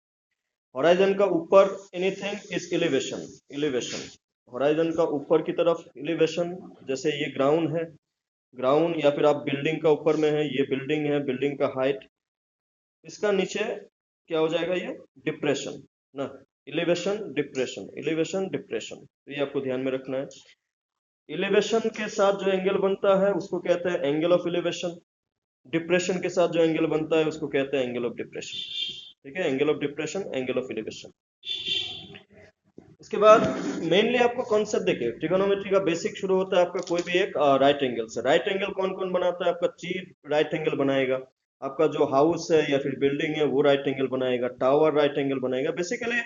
Speaker 1: होराइजन का ऊपर anything is elevation elevation horizon का ऊपर की तरफ एलिवेशन जैसे ये ग्राउंड है ग्राउंड या फिर आप बिल्डिंग का ऊपर में है ये बिल्डिंग है बिल्डिंग का हाइट इसका नीचे क्या हो जाएगा ये डिप्रेशन ना एलिवेशन डिप्रेशन एलिवेशन डिप्रेशन तो ये आपको ध्यान में रखना है एलिवेशन के साथ जो एंगल बनता है उसको कहते हैं एंगल ऑफ एलिवेशन डिप्रेशन के साथ जो एंगल बनता है उसको कहते हैं एंगल ऑफ डिप्रेशन ठीक है angle of depression angle of elevation इसके बाद मेनली आपको कॉन्सेप्ट देखिए ट्रिगोनोमेट्री का बेसिक शुरू होता है आपका कोई भी एक राइट एंगल से राइट एंगल कौन कौन बनाता है आपका ट्री राइट एंगल बनाएगा आपका जो हाउस है या फिर बिल्डिंग है वो राइट एंगल बनाएगा टावर राइट एंगल बनाएगा बेसिकली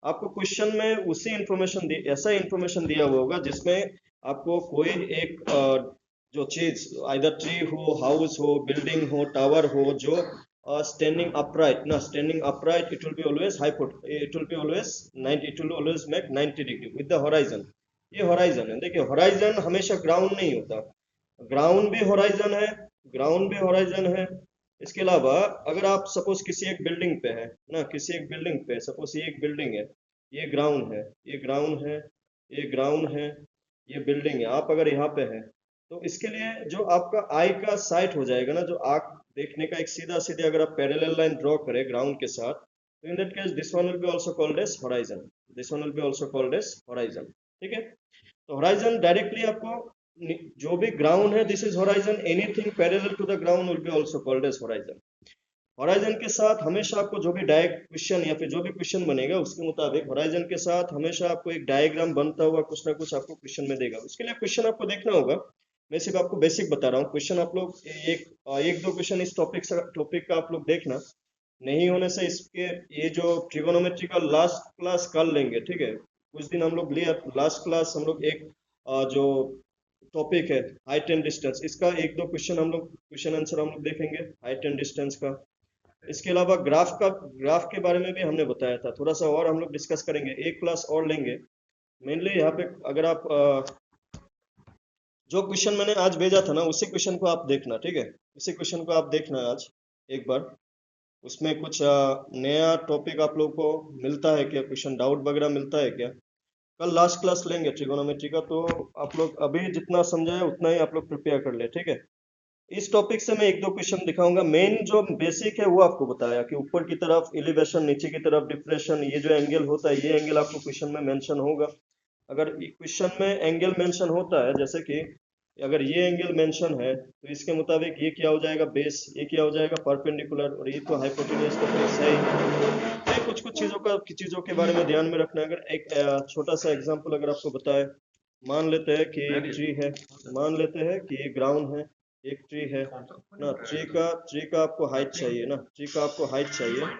Speaker 1: आपको क्वेश्चन में उसी इंफॉर्मेशन ऐसा इंफॉर्मेशन दिया हुआ होगा जिसमें आपको कोई एक जो चीज आइदर ट्री हो हाउस हो बिल्डिंग हो टावर हो जो standing upright ना standing upright it will be always it will be always 90 it will always make 90 degree with the horizon ये horizon है देखिए horizon हमेशा ground नहीं होता ग्राउंड भी होराइजन है ग्राउंड भी होराइजन है इसके अलावा अगर आप सपोज किसी एक बिल्डिंग पे है ना किसी एक बिल्डिंग पे सपोज ये एक बिल्डिंग है ये ग्राउंड है ये ग्राउंड है ये ग्राउंड है ये बिल्डिंग है आप अगर यहाँ पे है तो इसके लिए जो आपका आई का साइट हो जाएगा ना जो आंख देखने का एक सीधा सीधे अगर आप पैरेलल लाइन ड्रॉ करें ग्राउंड के साथ तो in that case this one will be also called as horizon this one will be also called as horizon ठीक है तो होराइजन डायरेक्टली आपको जो भी ग्राउंड है this is horizon anything parallel to the ground will be also called as horizon horizon के साथ हमेशा आपको जो भी क्वेश्चन या फिर जो भी क्वेश्चन बनेगा उसके मुताबिक होराइजन के साथ हमेशा आपको एक डायग्राम बनता हुआ कुछ ना कुछ आपको क्वेश्चन में देगा उसके लिए क्वेश्चन आपको देखना होगा मैं सिर्फ आपको बेसिक बता रहा हूँ क्वेश्चन आप लोग एक दो क्वेश्चन इस टॉपिक का आप लोग देखना नहीं होने से इसके ये जो ट्रिगोनोमेट्री का लास्ट क्लास कर लेंगे ठीक है कुछ दिन हम लोग लिए लास्ट क्लास हम लोग एक जो टॉपिक है हाइट एंड डिस्टेंस इसका एक दो क्वेश्चन हम लोग क्वेश्चन आंसर हम लोग देखेंगे हाइट एंड डिस्टेंस का इसके अलावा ग्राफ के बारे में भी हमने बताया था थोड़ा सा और हम लोग डिस्कस करेंगे एक क्लास और लेंगे मेनली यहाँ पे अगर आप जो क्वेश्चन मैंने आज भेजा था ना उसी क्वेश्चन को आप देखना ठीक है उसी क्वेश्चन को आप देखना आज एक बार उसमें कुछ नया टॉपिक आप लोग को मिलता है क्या क्वेश्चन डाउट वगैरह मिलता है क्या कल लास्ट क्लास लेंगे ट्रिगोनोमेट्री का तो आप लोग अभी जितना समझा है उतना ही आप लोग प्रिपेयर कर ले ठीक है इस टॉपिक से मैं एक दो क्वेश्चन दिखाऊंगा मेन जो बेसिक है वो आपको बताया कि ऊपर की तरफ एलिवेशन नीचे की तरफ डिप्रेशन ये जो एंगल होता है ये एंगल आपको क्वेश्चन में मेंशन होगा अगर क्वेश्चन में एंगल मेंशन होता है जैसे कि अगर ये एंगल मेंशन है तो इसके मुताबिक ये क्या हो जाएगा बेस ये क्या हो जाएगा परपेंडिकुलर और ये तो हाइपोटेन्यूज तो फिर सही है कुछ कुछ चीजों के बारे में ध्यान में रखना अगर एक छोटा सा एग्जांपल अगर आपको बताए मान लेते हैं कि एक ट्री है मान लेते हैं कि ये ग्राउंड है एक ट्री है ना ट्री का आपको हाइट चाहिए ना ट्री का आपको हाइट चाहिए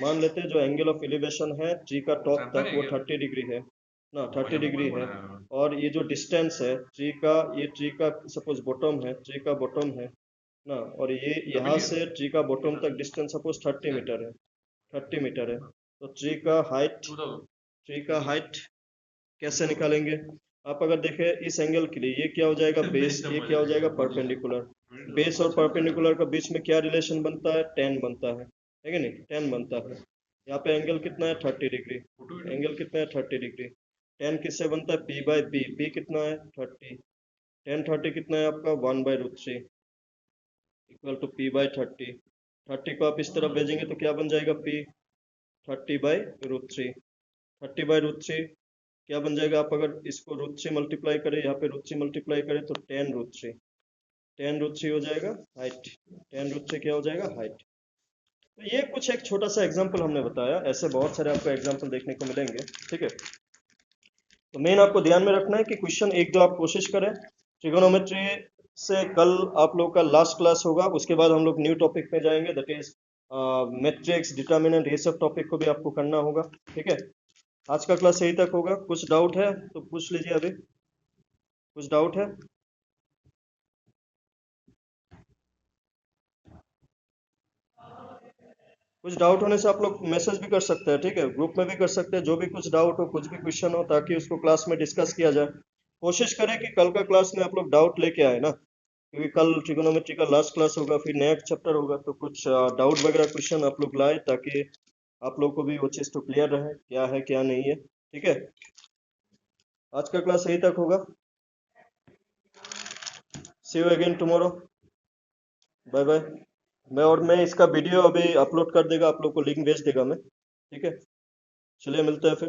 Speaker 1: मान लेते हैं जो एंगल ऑफ एलिवेशन है ट्री का टॉप तक वो 30 डिग्री है ना 30 डिग्री है और ये जो डिस्टेंस है ट्री का सपोज बॉटम है ट्री का बॉटम है ना और ये यहाँ से ट्री का बॉटम तक डिस्टेंस सपोज 30 मीटर है 30 मीटर है तो ट्री का हाइट कैसे निकालेंगे? आप अगर देखें इस एंगल के लिए ये क्या हो जाएगा बेस, ये क्या हो जाएगा परपेंडिकुलर। बेस और परपेंडिकुलर का बीच में क्या रिलेशन बनता है? tan बनता है कि नहीं? tan बनता है। यहाँ पे एंगल कितना है? 30 डिग्री। एंगल कितना है? 30 डिग्री। tan किससे बनता है? p by B. p कितना है? 30। tan 30 कितना है आपका? 1/√3 इक्वल टू p बाई 30। 30 को आप इस तरफ भेजेंगे तो क्या बन जाएगा? p 30/√3। 30/√3 क्या बन जाएगा? आप अगर इसको √3 मल्टीप्लाई करें, यहाँ पे √3 मल्टीप्लाई करें तो tan√3। tan√3 हो जाएगा हाइट। tan√3 क्या हो जाएगा? हाइट। तो ये कुछ एक छोटा सा एग्जांपल हमने बताया, ऐसे बहुत सारे आपको एग्जांपल देखने को मिलेंगे। ठीक है, तो मेन आपको ध्यान में रखना है कि क्वेश्चन एक दो आप कोशिश करें। ट्रिगोनोमेट्री से कल आप लोग का लास्ट क्लास होगा, उसके बाद हम लोग न्यू टॉपिक पे जाएंगे, दैट इज मैट्रिक्स, डिटर्मिनेंट, ये सब टॉपिक को भी आपको करना होगा। ठीक है, आज का क्लास यही तक होगा। कुछ डाउट है तो पूछ लीजिए। अभी कुछ डाउट है? कुछ डाउट होने से आप लोग मैसेज भी कर सकते हैं, ठीक है, ग्रुप में भी कर सकते हैं। जो भी कुछ डाउट हो, कुछ भी क्वेश्चन हो, ताकि उसको क्लास में डिस्कस किया जाए। कोशिश करें कि कल का क्लास में आप लोग डाउट लेके आए ना, क्योंकि कल ट्रिगोनोमेट्री का लास्ट क्लास होगा, फिर नया चैप्टर होगा, तो कुछ डाउट वगैरह क्वेश्चन आप लोग लाए, ताकि आप लोग को भी वो चीज़ तो क्लियर रहे क्या है क्या नहीं है। ठीक है, आज का क्लास यही तक होगा। See you again tomorrow. Bye bye. मैं इसका वीडियो अभी अपलोड कर देगा, आप लोग को लिंक भेज देगा मैं। ठीक है, चलिए मिलते हैं फिर।